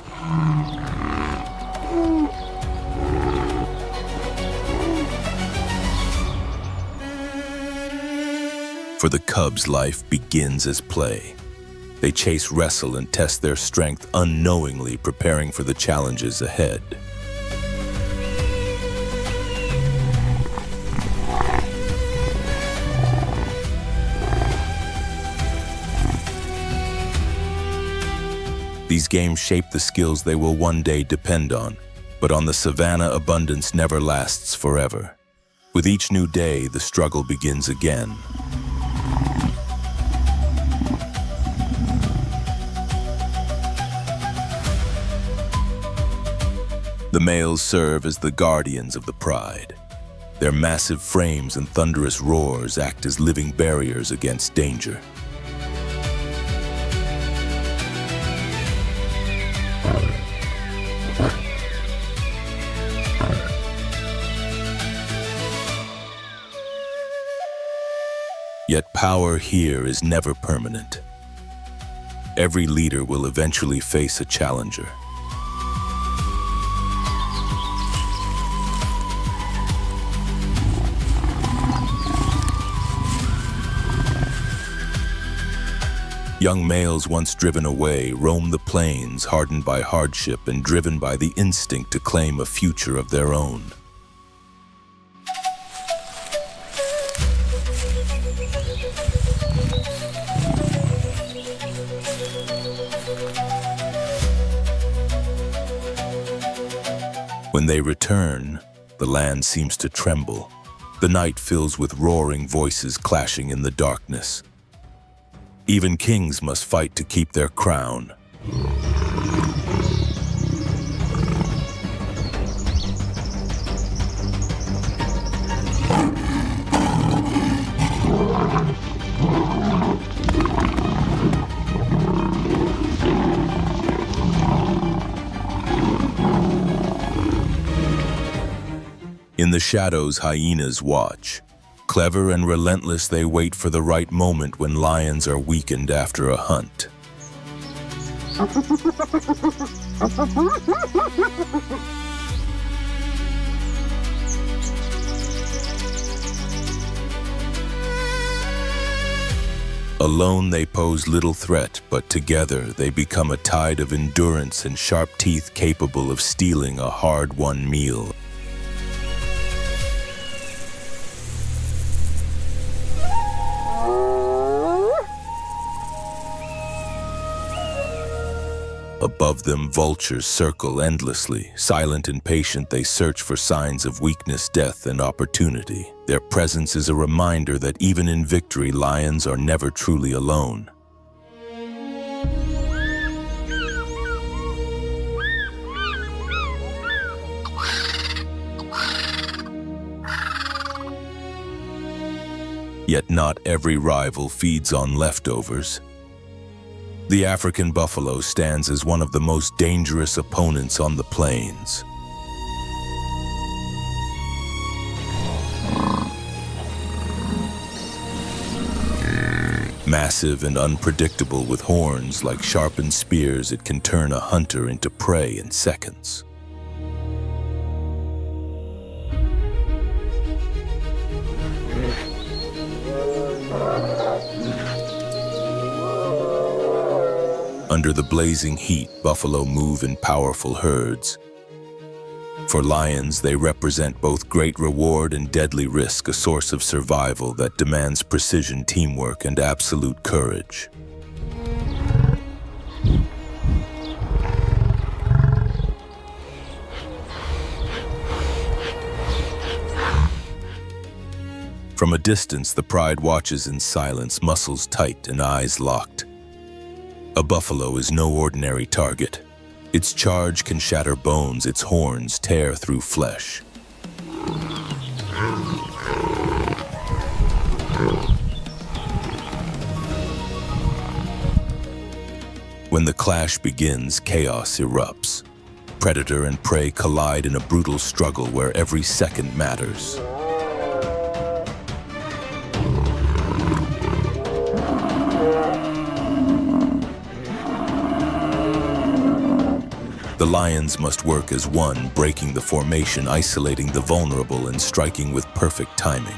For the cubs, life begins as play. They chase, wrestle, and test their strength unknowingly, preparing for the challenges ahead. These games shape the skills they will one day depend on, but on the savannah, abundance never lasts forever. With each new day, the struggle begins again. The males serve as the guardians of the pride. Their massive frames and thunderous roars act as living barriers against danger. Yet power here is never permanent. Every leader will eventually face a challenger. Young males once driven away roam the plains, hardened by hardship and driven by the instinct to claim a future of their own. When they return, the land seems to tremble. The night fills with roaring voices clashing in the darkness. Even kings must fight to keep their crown. In the shadows, hyenas watch. Clever and relentless, they wait for the right moment when lions are weakened after a hunt. Alone they pose little threat, but together they become a tide of endurance and sharp teeth capable of stealing a hard-won meal. Above them, vultures circle endlessly. Silent and patient, they search for signs of weakness, death, and opportunity. Their presence is a reminder that even in victory, lions are never truly alone. Yet not every rival feeds on leftovers. The African buffalo stands as one of the most dangerous opponents on the plains. Massive and unpredictable with horns like sharpened spears, it can turn a hunter into prey in seconds. Under the blazing heat, buffalo move in powerful herds. For lions, they represent both great reward and deadly risk, a source of survival that demands precision, teamwork, and absolute courage. From a distance, the pride watches in silence, muscles tight and eyes locked. A buffalo is no ordinary target. Its charge can shatter bones, its horns tear through flesh. When the clash begins, chaos erupts. Predator and prey collide in a brutal struggle where every second matters. The lions must work as one, breaking the formation, isolating the vulnerable, and striking with perfect timing.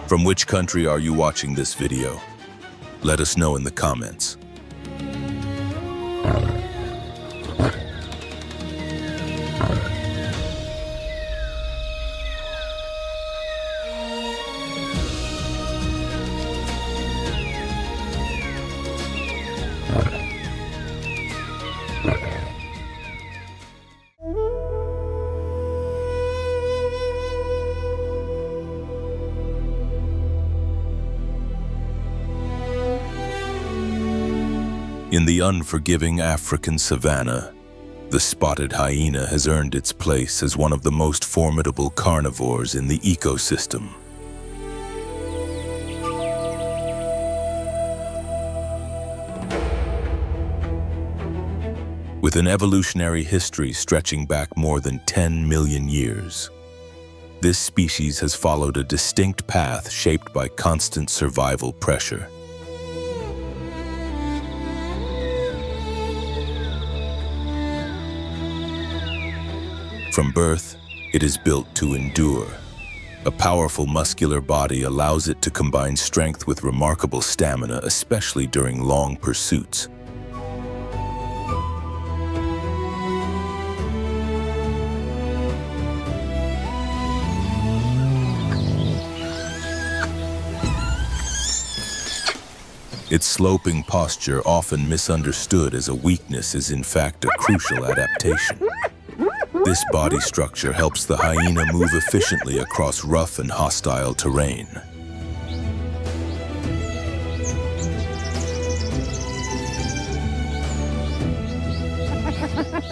From which country are you watching this video? Let us know in the comments. In the unforgiving African savanna, the spotted hyena has earned its place as one of the most formidable carnivores in the ecosystem. With an evolutionary history stretching back more than 10 million years, this species has followed a distinct path shaped by constant survival pressure. From birth, it is built to endure. A powerful muscular body allows it to combine strength with remarkable stamina, especially during long pursuits. Its sloping posture, often misunderstood as a weakness, is in fact a crucial adaptation. This body structure helps the hyena move efficiently across rough and hostile terrain.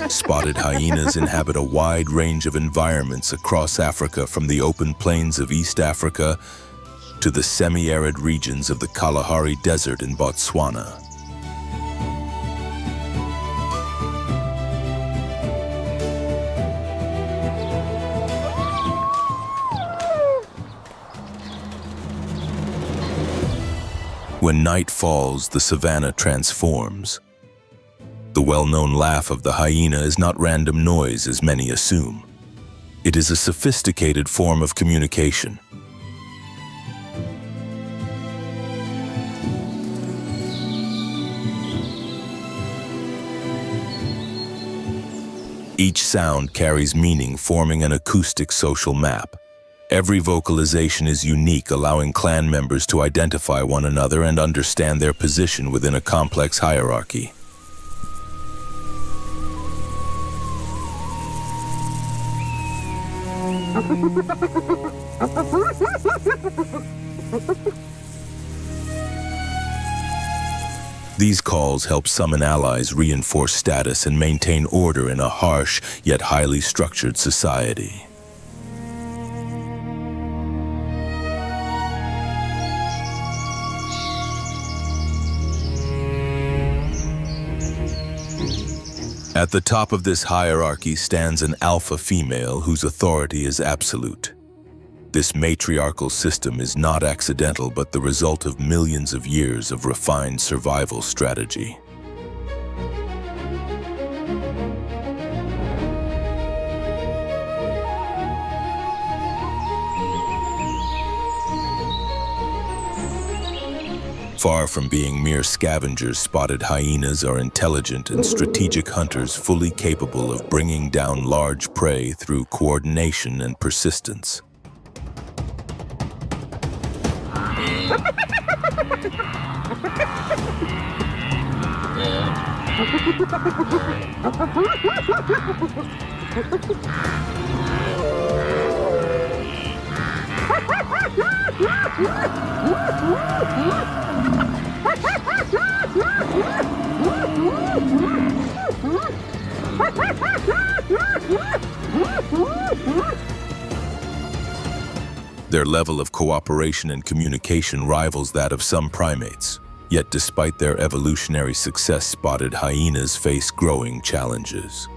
Spotted hyenas inhabit a wide range of environments across Africa, from the open plains of East Africa to the semi-arid regions of the Kalahari Desert in Botswana. When night falls, the savanna transforms. The well-known laugh of the hyena is not random noise, as many assume. It is a sophisticated form of communication. Each sound carries meaning, forming an acoustic social map. Every vocalization is unique, allowing clan members to identify one another and understand their position within a complex hierarchy. These calls help summon allies, reinforce status, and maintain order in a harsh yet highly structured society. At the top of this hierarchy stands an alpha female whose authority is absolute. This matriarchal system is not accidental, but the result of millions of years of refined survival strategy. Far from being mere scavengers, spotted hyenas are intelligent and strategic hunters fully capable of bringing down large prey through coordination and persistence. Their level of cooperation and communication rivals that of some primates. Yet despite their evolutionary success, spotted hyenas face growing challenges.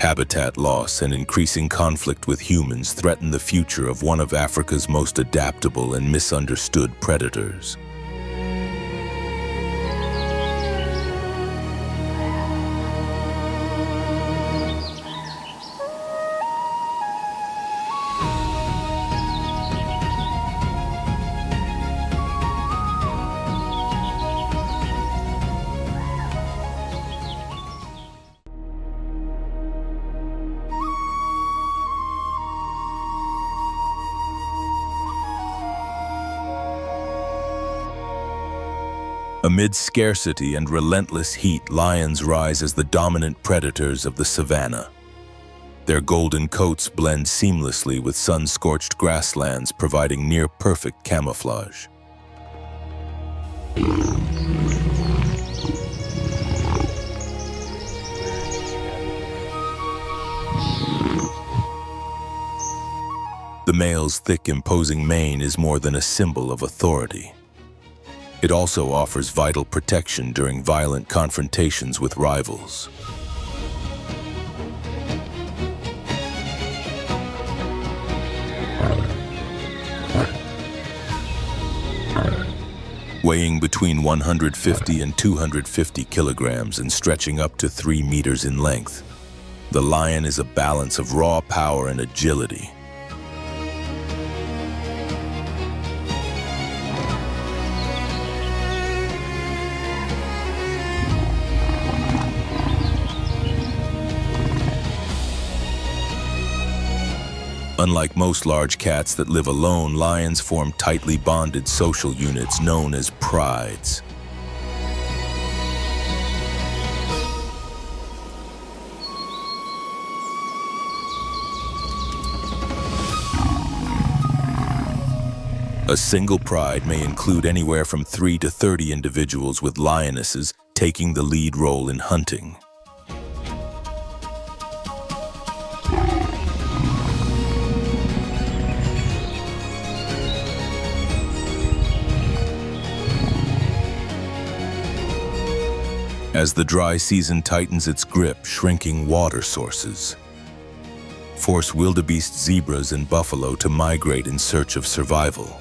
Habitat loss and increasing conflict with humans threaten the future of one of Africa's most adaptable and misunderstood predators. Amid scarcity and relentless heat, lions rise as the dominant predators of the savanna. Their golden coats blend seamlessly with sun-scorched grasslands, providing near-perfect camouflage. The male's thick, imposing mane is more than a symbol of authority. It also offers vital protection during violent confrontations with rivals. Weighing between 150 and 250 kilograms and stretching up to 3 meters in length, the lion is a balance of raw power and agility. Unlike most large cats that live alone, lions form tightly bonded social units known as prides. A single pride may include anywhere from 3 to 30 individuals, with lionesses taking the lead role in hunting. As the dry season tightens its grip, shrinking water sources force wildebeest, zebras, and buffalo to migrate in search of survival.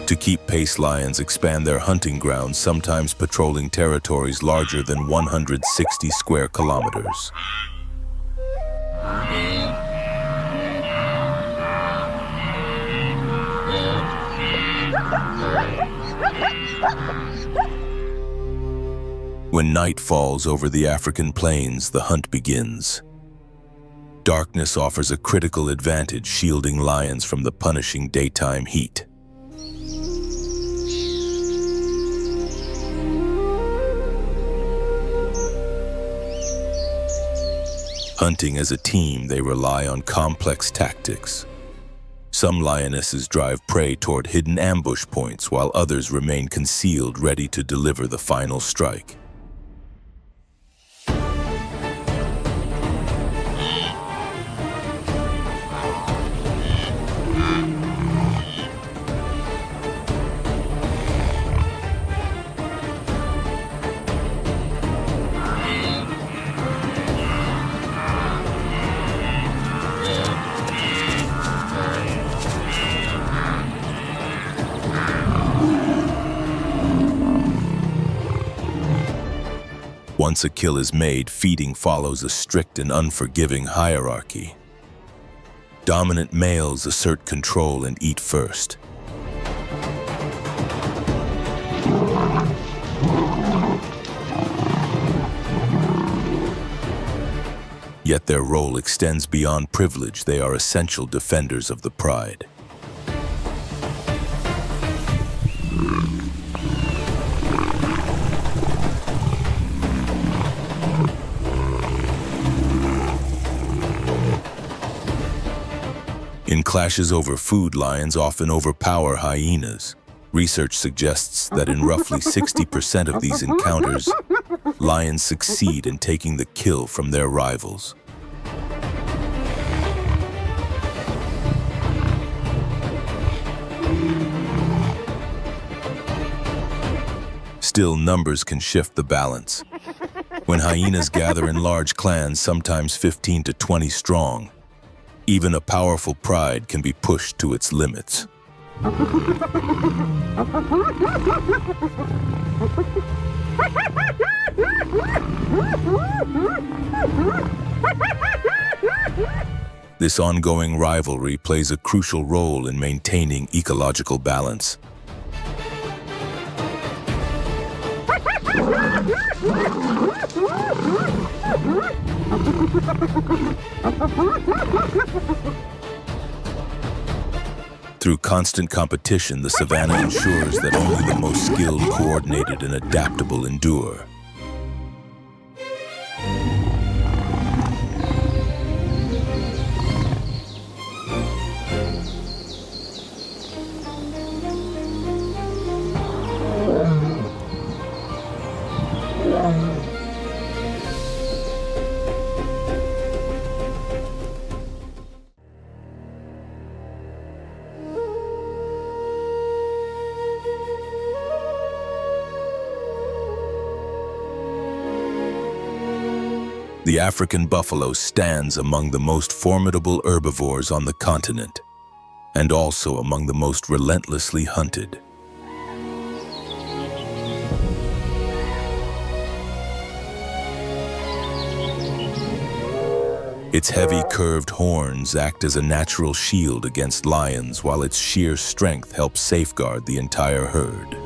To keep pace, lions expand their hunting grounds, sometimes patrolling territories larger than 160 square kilometers. When night falls over the African plains, the hunt begins. Darkness offers a critical advantage, shielding lions from the punishing daytime heat. Hunting as a team, they rely on complex tactics. Some lionesses drive prey toward hidden ambush points, while others remain concealed, ready to deliver the final strike. Once a kill is made, feeding follows a strict and unforgiving hierarchy. Dominant males assert control and eat first. Yet their role extends beyond privilege. They are essential defenders of the pride. In clashes over food, lions often overpower hyenas. Research suggests that in roughly 60% of these encounters, lions succeed in taking the kill from their rivals. Still, numbers can shift the balance. When hyenas gather in large clans, sometimes 15 to 20 strong, even a powerful pride can be pushed to its limits. This ongoing rivalry plays a crucial role in maintaining ecological balance. Through constant competition, the savanna ensures that only the most skilled, coordinated, and adaptable endure. The African buffalo stands among the most formidable herbivores on the continent, and also among the most relentlessly hunted. Its heavy curved horns act as a natural shield against lions, while its sheer strength helps safeguard the entire herd.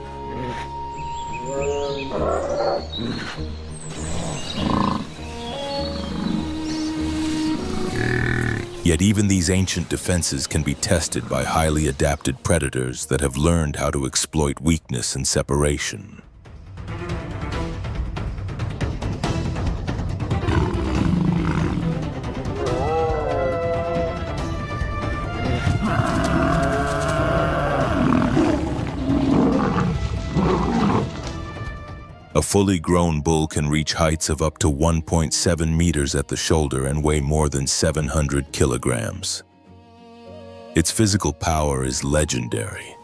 Yet even these ancient defenses can be tested by highly adapted predators that have learned how to exploit weakness and separation. A fully grown bull can reach heights of up to 1.7 meters at the shoulder and weigh more than 700 kilograms. Its physical power is legendary.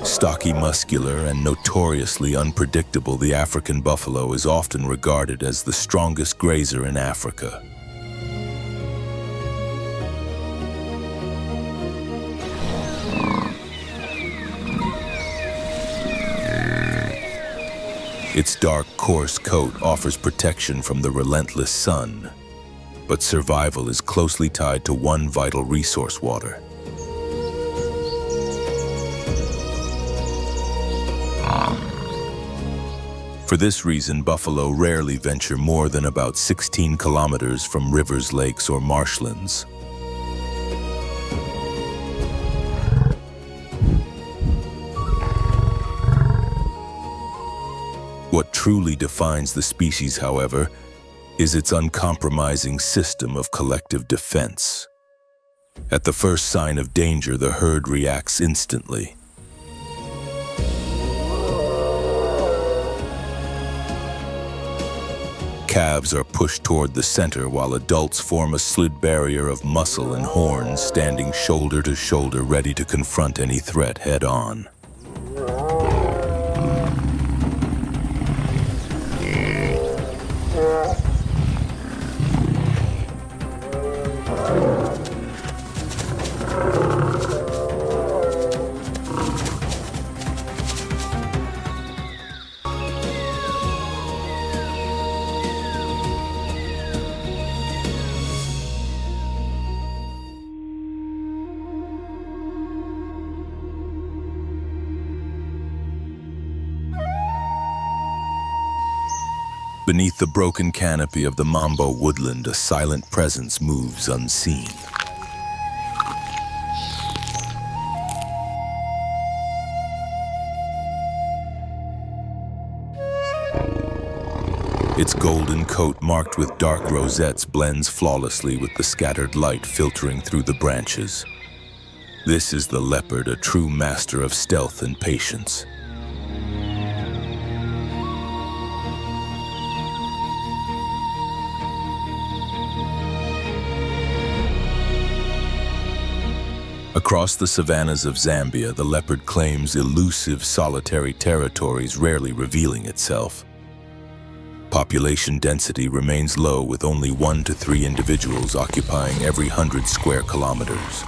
Stocky, muscular, and notoriously unpredictable, the African buffalo is often regarded as the strongest grazer in Africa. Its dark, coarse coat offers protection from the relentless sun, but survival is closely tied to one vital resource: water. For this reason, buffalo rarely venture more than about 16 kilometers from rivers, lakes, or marshlands. What truly defines the species, however, is its uncompromising system of collective defense. At the first sign of danger, the herd reacts instantly. Calves are pushed toward the center while adults form a slid barrier of muscle and horns, standing shoulder to shoulder, ready to confront any threat head-on. Beneath the broken canopy of the Mambo woodland, a silent presence moves unseen. Its golden coat, marked with dark rosettes, blends flawlessly with the scattered light filtering through the branches. This is the leopard, a true master of stealth and patience. Across the savannas of Zambia, the leopard claims elusive, solitary territories, rarely revealing itself. Population density remains low, with only 1 to 3 individuals occupying every 100 square kilometers.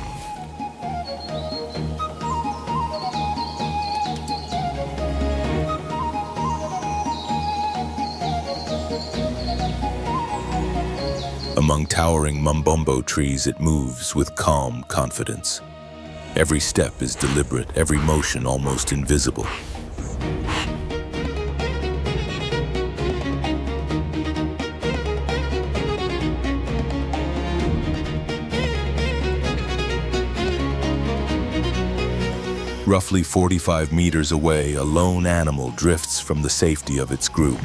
Among towering mumbombo trees, it moves with calm confidence. Every step is deliberate, every motion almost invisible. Roughly 45 meters away, a lone animal drifts from the safety of its group.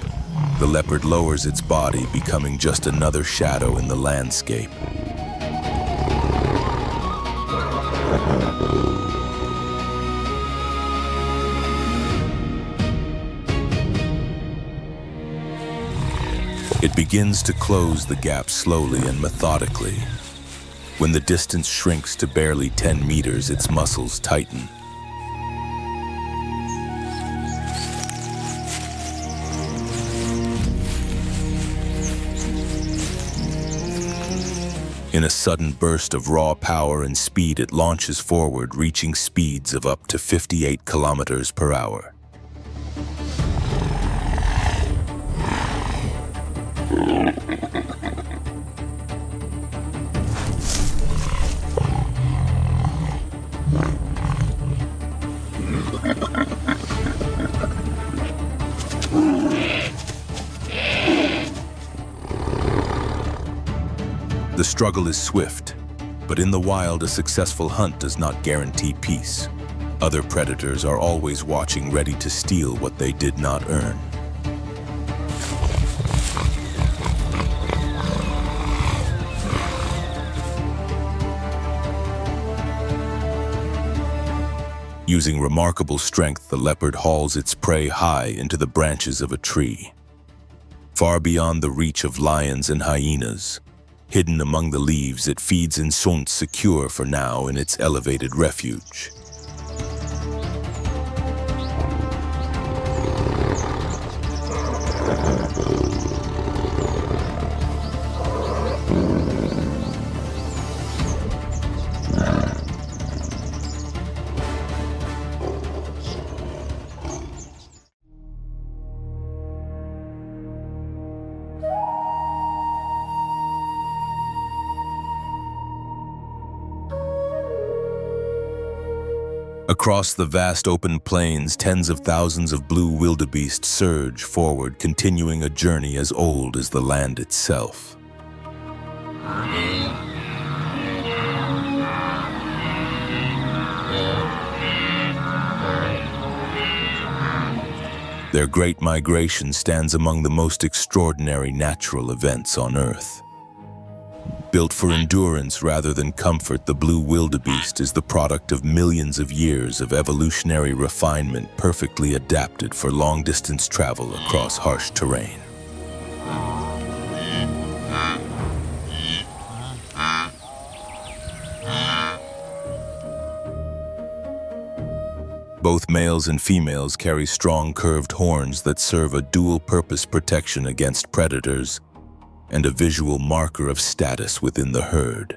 The leopard lowers its body, becoming just another shadow in the landscape. It begins to close the gap slowly and methodically. When the distance shrinks to barely 10 meters, its muscles tighten. In a sudden burst of raw power and speed, it launches forward, reaching speeds of up to 58 kilometers per hour. The struggle is swift, but in the wild, a successful hunt does not guarantee peace. Other predators are always watching, ready to steal what they did not earn. Using remarkable strength, the leopard hauls its prey high into the branches of a tree. Far beyond the reach of lions and hyenas, hidden among the leaves, it feeds in sont, secure for now in its elevated refuge. Across the vast open plains, tens of thousands of blue wildebeest surge forward, continuing a journey as old as the land itself. Their great migration stands among the most extraordinary natural events on Earth. Built for endurance rather than comfort, the blue wildebeest is the product of millions of years of evolutionary refinement, perfectly adapted for long-distance travel across harsh terrain. Both males and females carry strong curved horns that serve a dual-purpose protection against predators and a visual marker of status within the herd.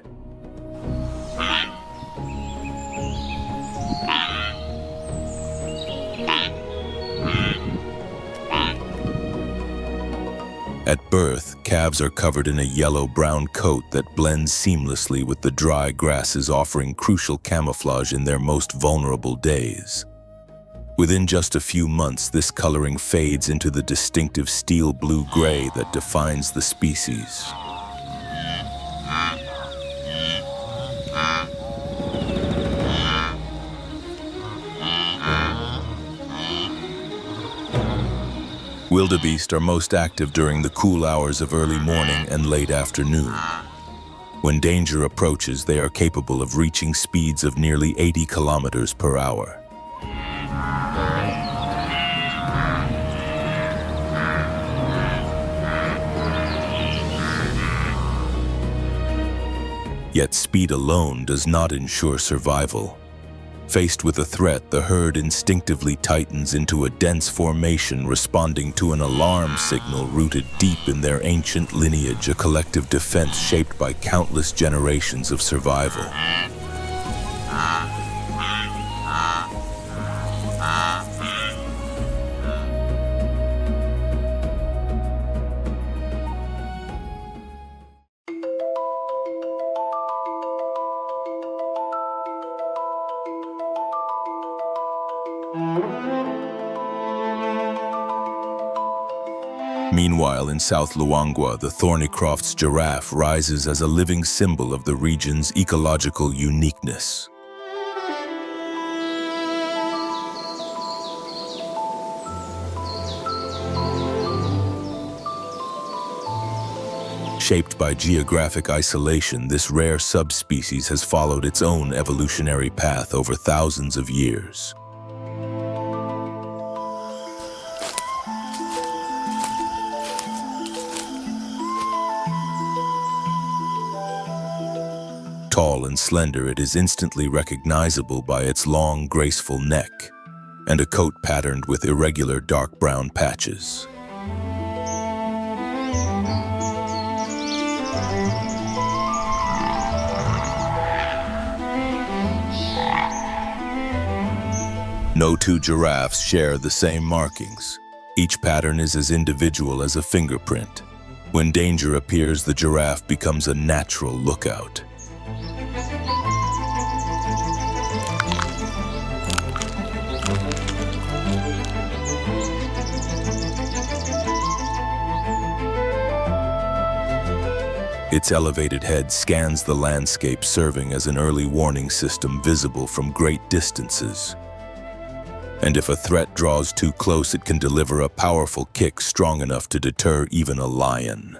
At birth, calves are covered in a yellow-brown coat that blends seamlessly with the dry grasses, offering crucial camouflage in their most vulnerable days. Within just a few months, this coloring fades into the distinctive steel blue-gray that defines the species. Wildebeest are most active during the cool hours of early morning and late afternoon. When danger approaches, they are capable of reaching speeds of nearly 80 kilometers per hour. Yet speed alone does not ensure survival. Faced with a threat, the herd instinctively tightens into a dense formation, responding to an alarm signal rooted deep in their ancient lineage, a collective defense shaped by countless generations of survival. Meanwhile, in South Luangwa, the Thornycroft's giraffe rises as a living symbol of the region's ecological uniqueness. Shaped by geographic isolation, this rare subspecies has followed its own evolutionary path over thousands of years. Tall and slender, it is instantly recognizable by its long, graceful neck and a coat patterned with irregular dark brown patches. No two giraffes share the same markings. Each pattern is as individual as a fingerprint. When danger appears, the giraffe becomes a natural lookout. Its elevated head scans the landscape, serving as an early warning system visible from great distances. And if a threat draws too close, it can deliver a powerful kick strong enough to deter even a lion.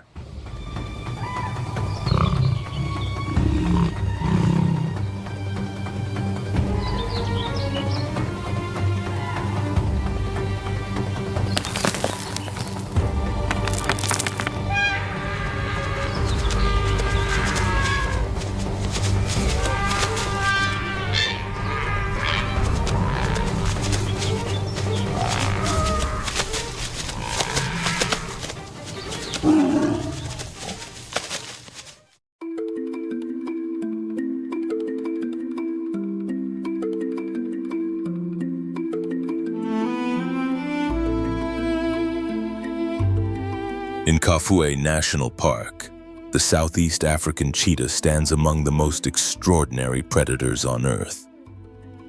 In Kafue National Park, the Southeast African cheetah stands among the most extraordinary predators on Earth.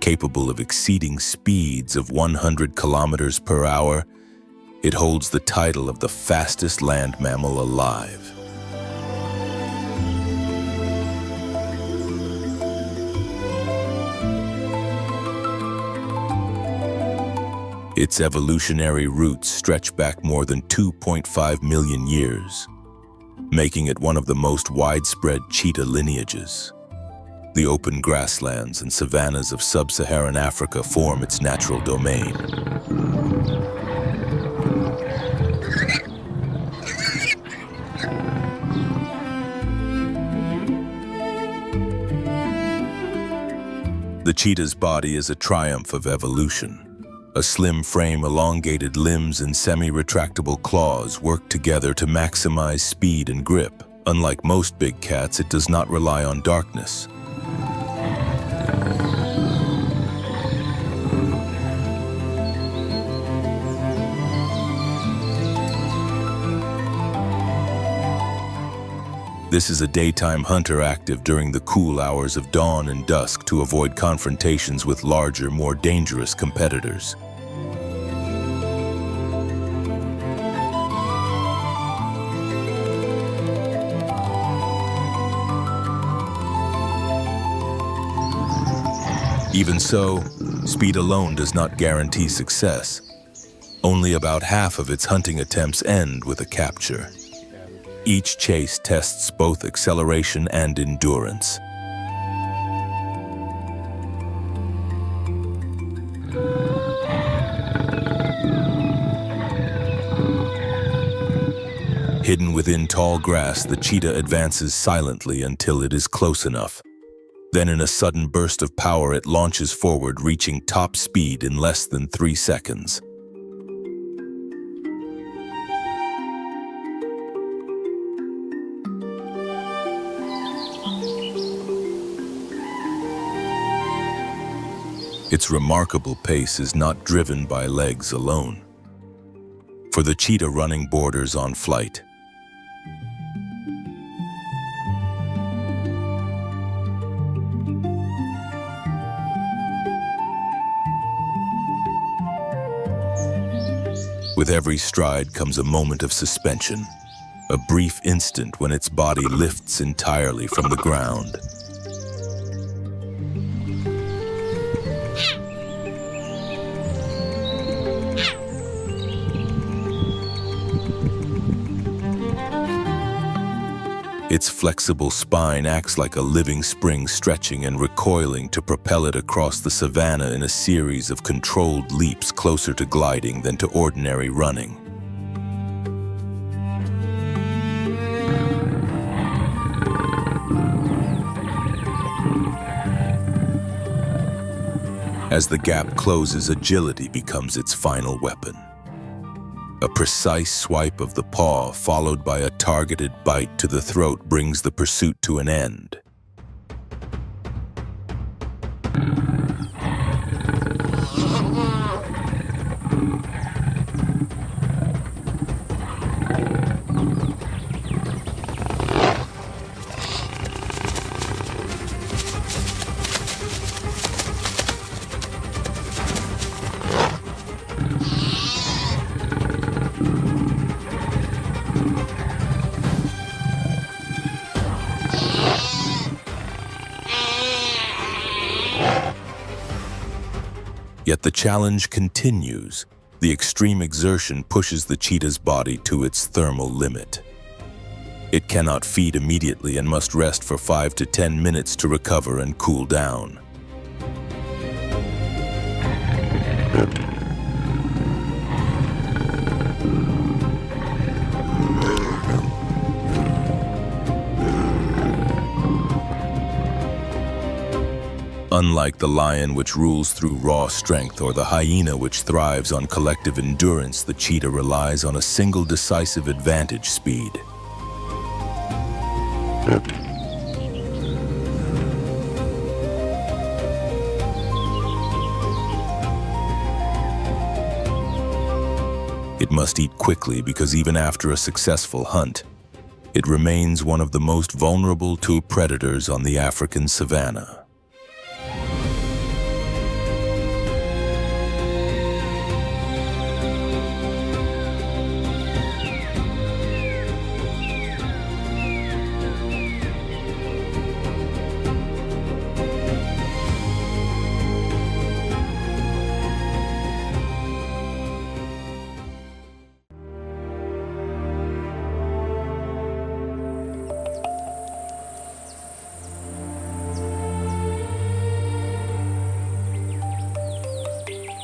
capable of exceeding speeds of 100 kilometers per hour, it holds the title of the fastest land mammal alive. Its evolutionary roots stretch back more than 2.5 million years, making it one of the most widespread cheetah lineages. The open grasslands and savannas of sub-Saharan Africa form its natural domain. The cheetah's body is a triumph of evolution. A slim frame, elongated limbs, and semi-retractable claws work together to maximize speed and grip. Unlike most big cats, it does not rely on darkness. This is a daytime hunter active during the cool hours of dawn and dusk to avoid confrontations with larger, more dangerous competitors. Even so, speed alone does not guarantee success. Only about half of its hunting attempts end with a capture. Each chase tests both acceleration and endurance. Hidden within tall grass, the cheetah advances silently until it is close enough. Then in a sudden burst of power, it launches forward, reaching top speed in less than 3 seconds. Its remarkable pace is not driven by legs alone, for the cheetah running borders on flight. With every stride comes a moment of suspension, a brief instant when its body lifts entirely from the ground. Its flexible spine acts like a living spring, stretching and recoiling to propel it across the savanna in a series of controlled leaps, closer to gliding than to ordinary running. As the gap closes, agility becomes its final weapon. A precise swipe of the paw, followed by a targeted bite to the throat, brings the pursuit to an end. Yet the challenge continues. The extreme exertion pushes the cheetah's body to its thermal limit. It cannot feed immediately and must rest for 5 to 10 minutes to recover and cool down. Unlike the lion, which rules through raw strength, or the hyena, which thrives on collective endurance, the cheetah relies on a single decisive advantage: speed. It must eat quickly because even after a successful hunt, it remains one of the most vulnerable to predators on the African savanna.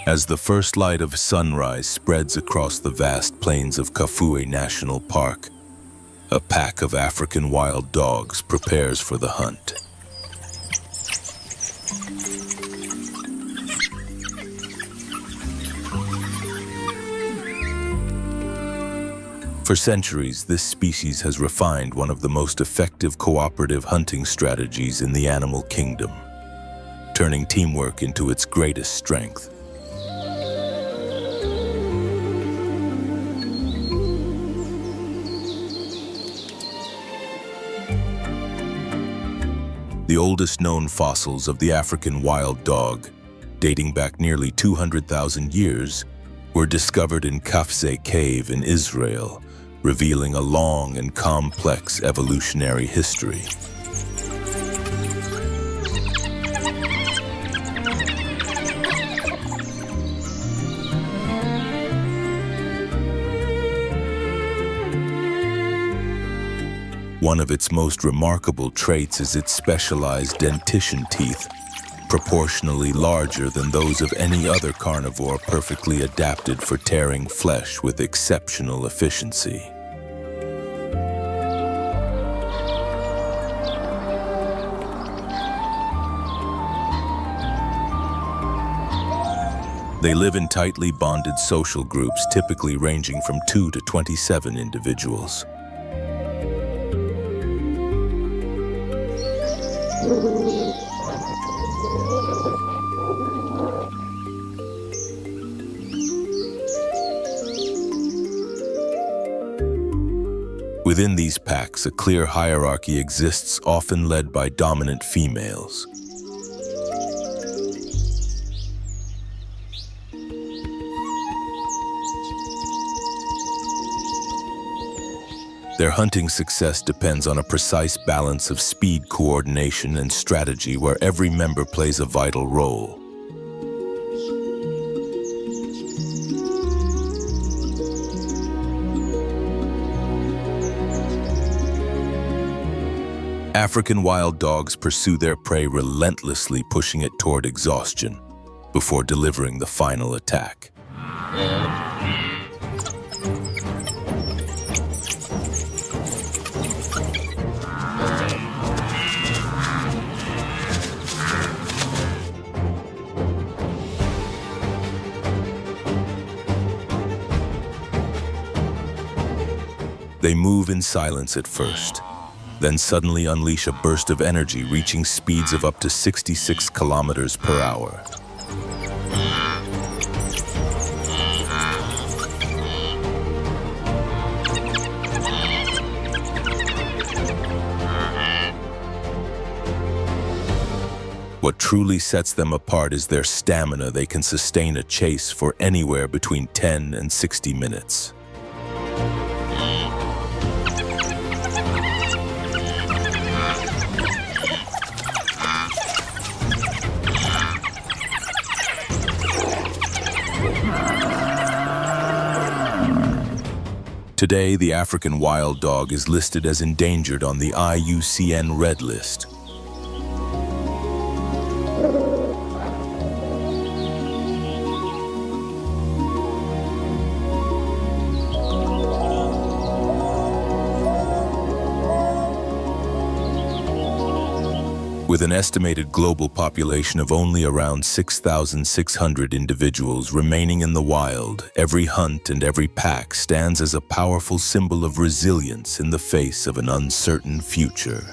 As the first light of sunrise spreads across the vast plains of Kafue National Park, a pack of African wild dogs prepares for the hunt. For centuries, this species has refined one of the most effective cooperative hunting strategies in the animal kingdom, turning teamwork into its greatest strength. The oldest known fossils of the African wild dog, dating back nearly 200,000 years, were discovered in Kafse Cave in Israel, revealing a long and complex evolutionary history. One of its most remarkable traits is its specialized dentition teeth, proportionally larger than those of any other carnivore, perfectly adapted for tearing flesh with exceptional efficiency. They live in tightly bonded social groups, typically ranging from 2 to 27 individuals. Within these packs, a clear hierarchy exists, often led by dominant females. Their hunting success depends on a precise balance of speed, coordination, and strategy, where every member plays a vital role. African wild dogs pursue their prey relentlessly, pushing it toward exhaustion before delivering the final attack. They move in silence at first, then suddenly unleash a burst of energy reaching speeds of up to 66 kilometers per hour. What truly sets them apart is their stamina. They can sustain a chase for anywhere between 10 and 60 minutes. Today, the African wild dog is listed as endangered on the IUCN Red List. With an estimated global population of only around 6,600 individuals remaining in the wild, every hunt and every pack stands as a powerful symbol of resilience in the face of an uncertain future.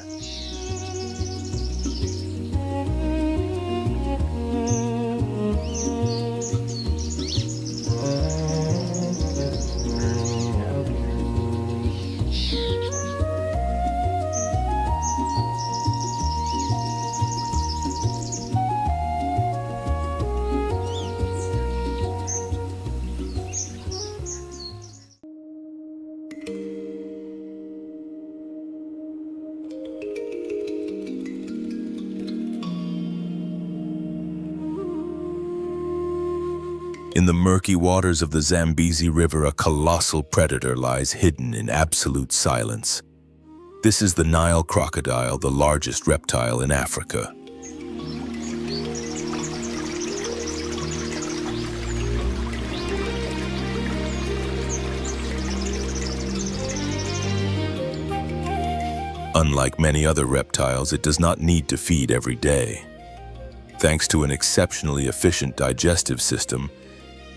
In the murky waters of the Zambezi River, a colossal predator lies hidden in absolute silence. This is the Nile crocodile, the largest reptile in Africa. Unlike many other reptiles, it does not need to feed every day. Thanks to an exceptionally efficient digestive system,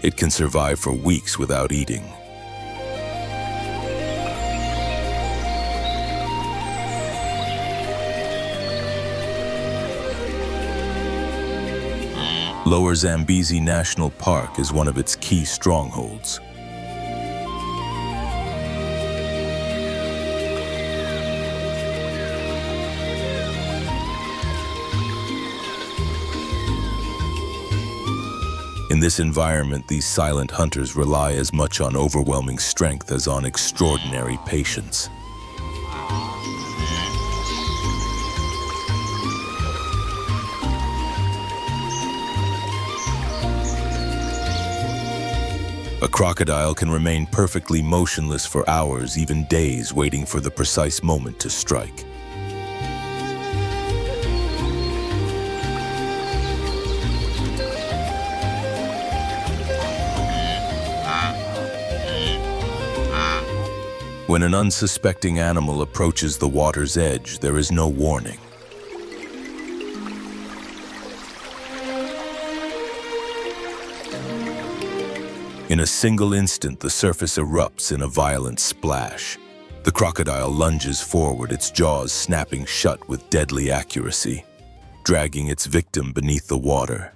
it can survive for weeks without eating. Lower Zambezi National Park is one of its key strongholds. In this environment, these silent hunters rely as much on overwhelming strength as on extraordinary patience. A crocodile can remain perfectly motionless for hours, even days, waiting for the precise moment to strike. When an unsuspecting animal approaches the water's edge, there is no warning. In a single instant, the surface erupts in a violent splash. The crocodile lunges forward, its jaws snapping shut with deadly accuracy, dragging its victim beneath the water.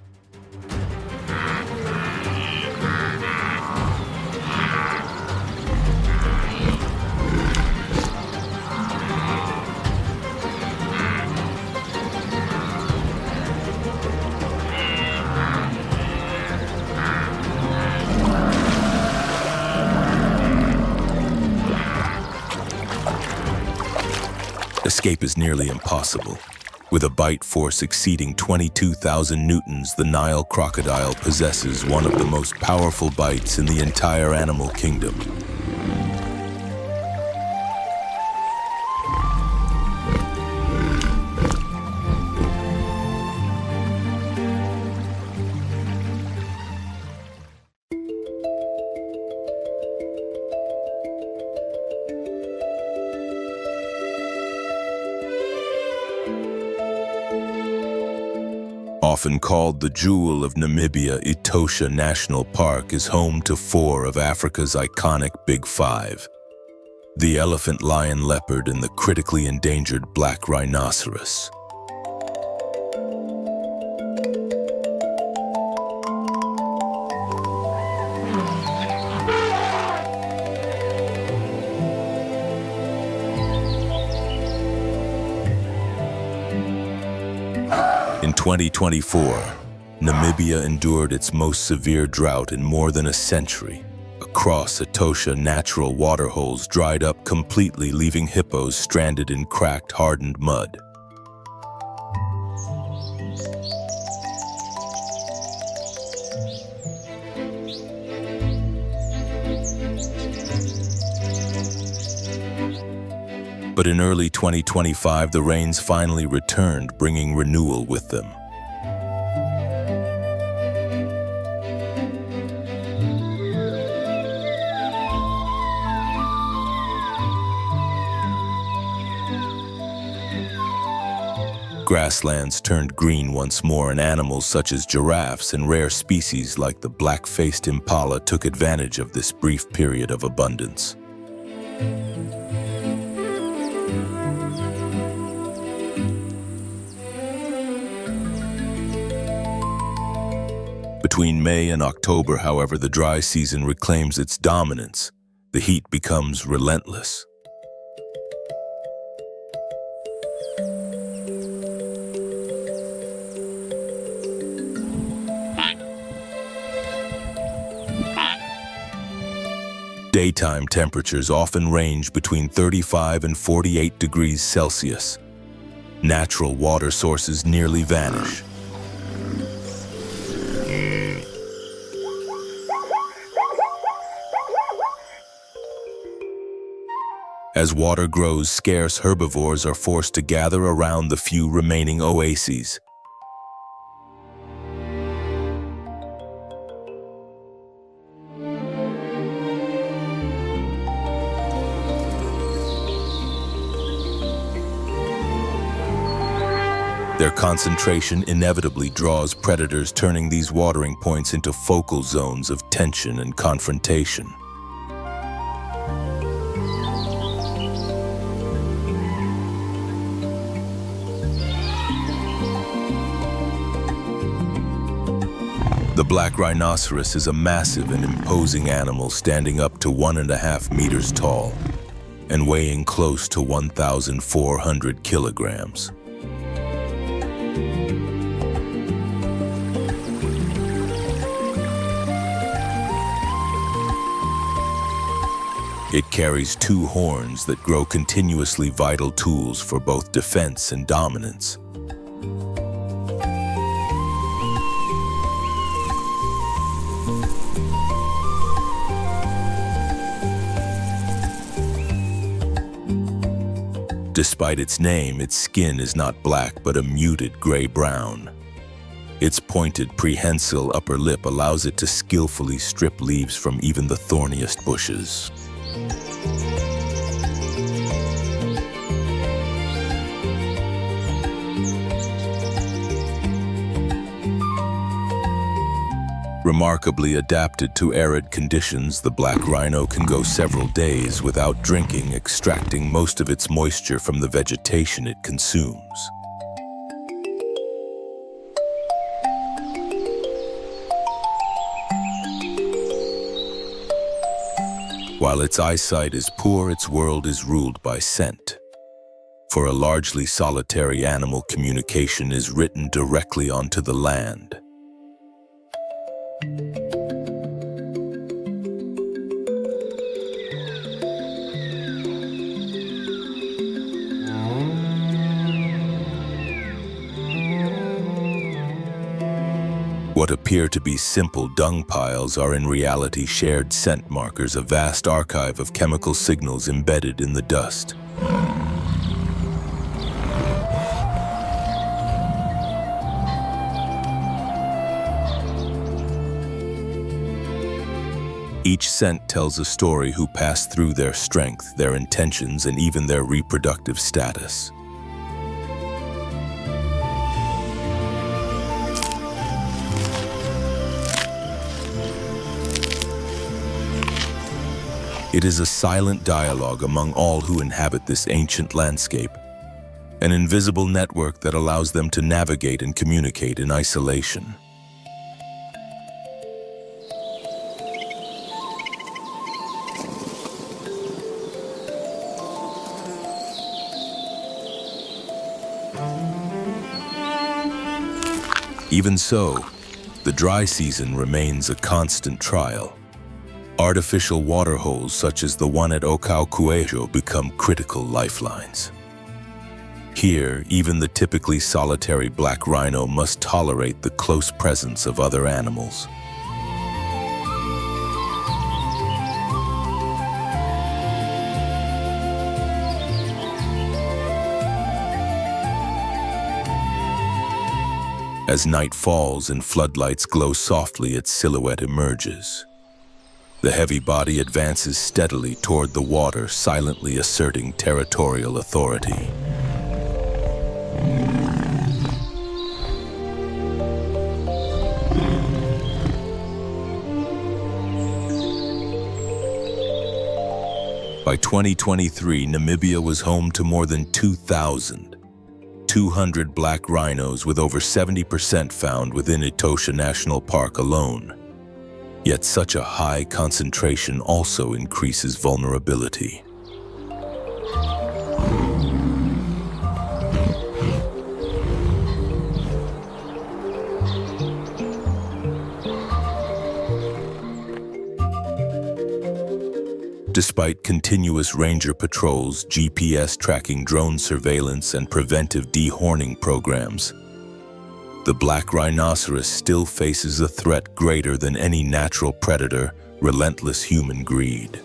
Escape is nearly impossible. With a bite force exceeding 22,000 newtons, the Nile crocodile possesses one of the most powerful bites in the entire animal kingdom. Often called the jewel of Namibia, Etosha National Park is home to 4 of Africa's iconic Big Five: the elephant, lion, leopard, and the critically endangered black rhinoceros. In 2024, Namibia endured its most severe drought in more than a century. Across Etosha, natural waterholes dried up completely, leaving hippos stranded in cracked, hardened mud. But in early 2025, the rains finally returned, bringing renewal with them. Grasslands turned green once more, and animals such as giraffes and rare species like the black-faced impala took advantage of this brief period of abundance. Between May and October, however, the dry season reclaims its dominance. The heat becomes relentless. Daytime temperatures often range between 35 and 48 degrees Celsius. Natural water sources nearly vanish. As water grows scarce, herbivores are forced to gather around the few remaining oases. Their concentration inevitably draws predators, turning these watering points into focal zones of tension and confrontation. The black rhinoceros is a massive and imposing animal standing up to 1.5 meters tall and weighing close to 1,400 kilograms. It carries 2 horns that grow continuously, vital tools for both defense and dominance. Despite its name, its skin is not black but a muted gray-brown. Its pointed, prehensile upper lip allows it to skillfully strip leaves from even the thorniest bushes. Remarkably adapted to arid conditions, the black rhino can go several days without drinking, extracting most of its moisture from the vegetation it consumes. While its eyesight is poor, its world is ruled by scent. For a largely solitary animal, communication is written directly onto the land. What appear to be simple dung piles are in reality shared scent markers, a vast archive of chemical signals embedded in the dust. Each scent tells a story: who passed through, their strength, their intentions, and even their reproductive status. It is a silent dialogue among all who inhabit this ancient landscape, an invisible network that allows them to navigate and communicate in isolation. Even so, the dry season remains a constant trial. Artificial waterholes such as the one at Ocaucuejo become critical lifelines. Here, even the typically solitary black rhino must tolerate the close presence of other animals. As night falls and floodlights glow softly, its silhouette emerges. The heavy body advances steadily toward the water, silently asserting territorial authority. By 2023, Namibia was home to more than 2,200 black rhinos, with over 70% found within Etosha National Park alone. Yet such a high concentration also increases vulnerability. Despite continuous ranger patrols, GPS tracking, drone surveillance, and preventive dehorning programs, the black rhinoceros still faces a threat greater than any natural predator: relentless human greed.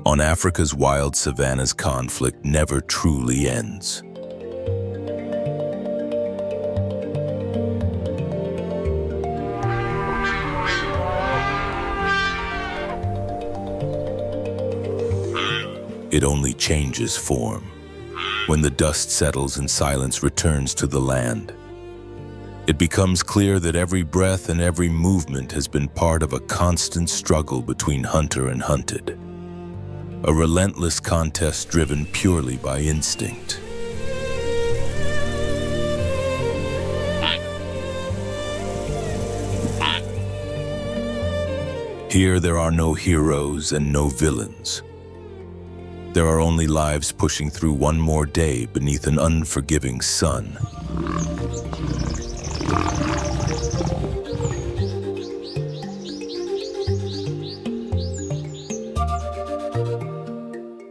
On Africa's wild savannas, conflict never truly ends. It only changes form when the dust settles and silence returns to the land. It becomes clear that every breath and every movement has been part of a constant struggle between hunter and hunted. A relentless contest driven purely by instinct. Here there are no heroes and no villains. There are only lives pushing through one more day beneath an unforgiving sun.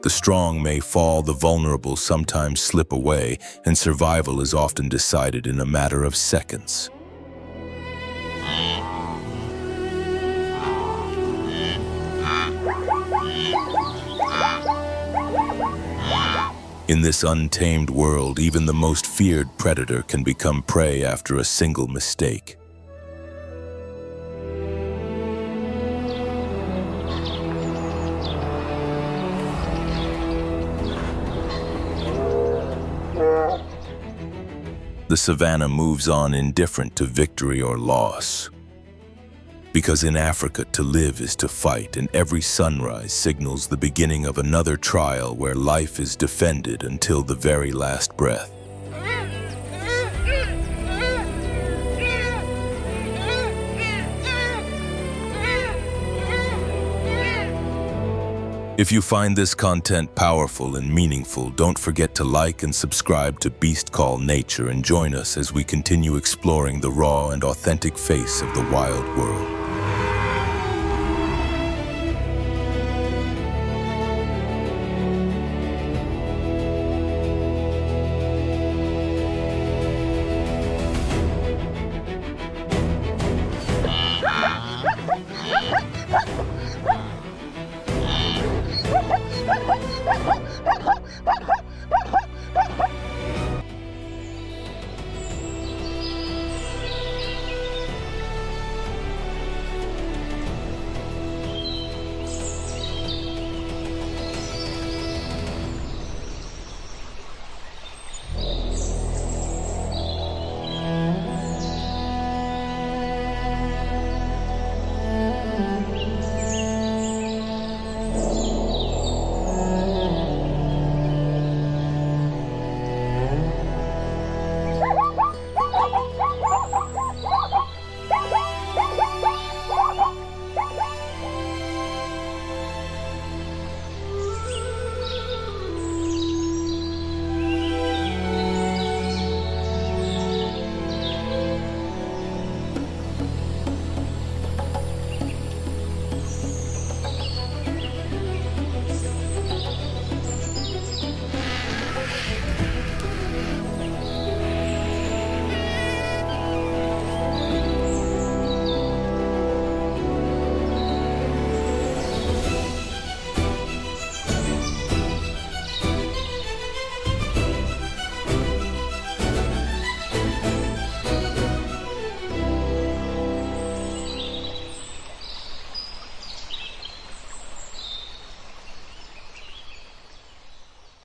The strong may fall, the vulnerable sometimes slip away, and survival is often decided in a matter of seconds. In this untamed world, even the most feared predator can become prey after a single mistake. The savanna moves on indifferent to victory or loss. Because in Africa, to live is to fight, and every sunrise signals the beginning of another trial where life is defended until the very last breath. If you find this content powerful and meaningful, don't forget to like and subscribe to Beast Call Nature and join us as we continue exploring the raw and authentic face of the wild world.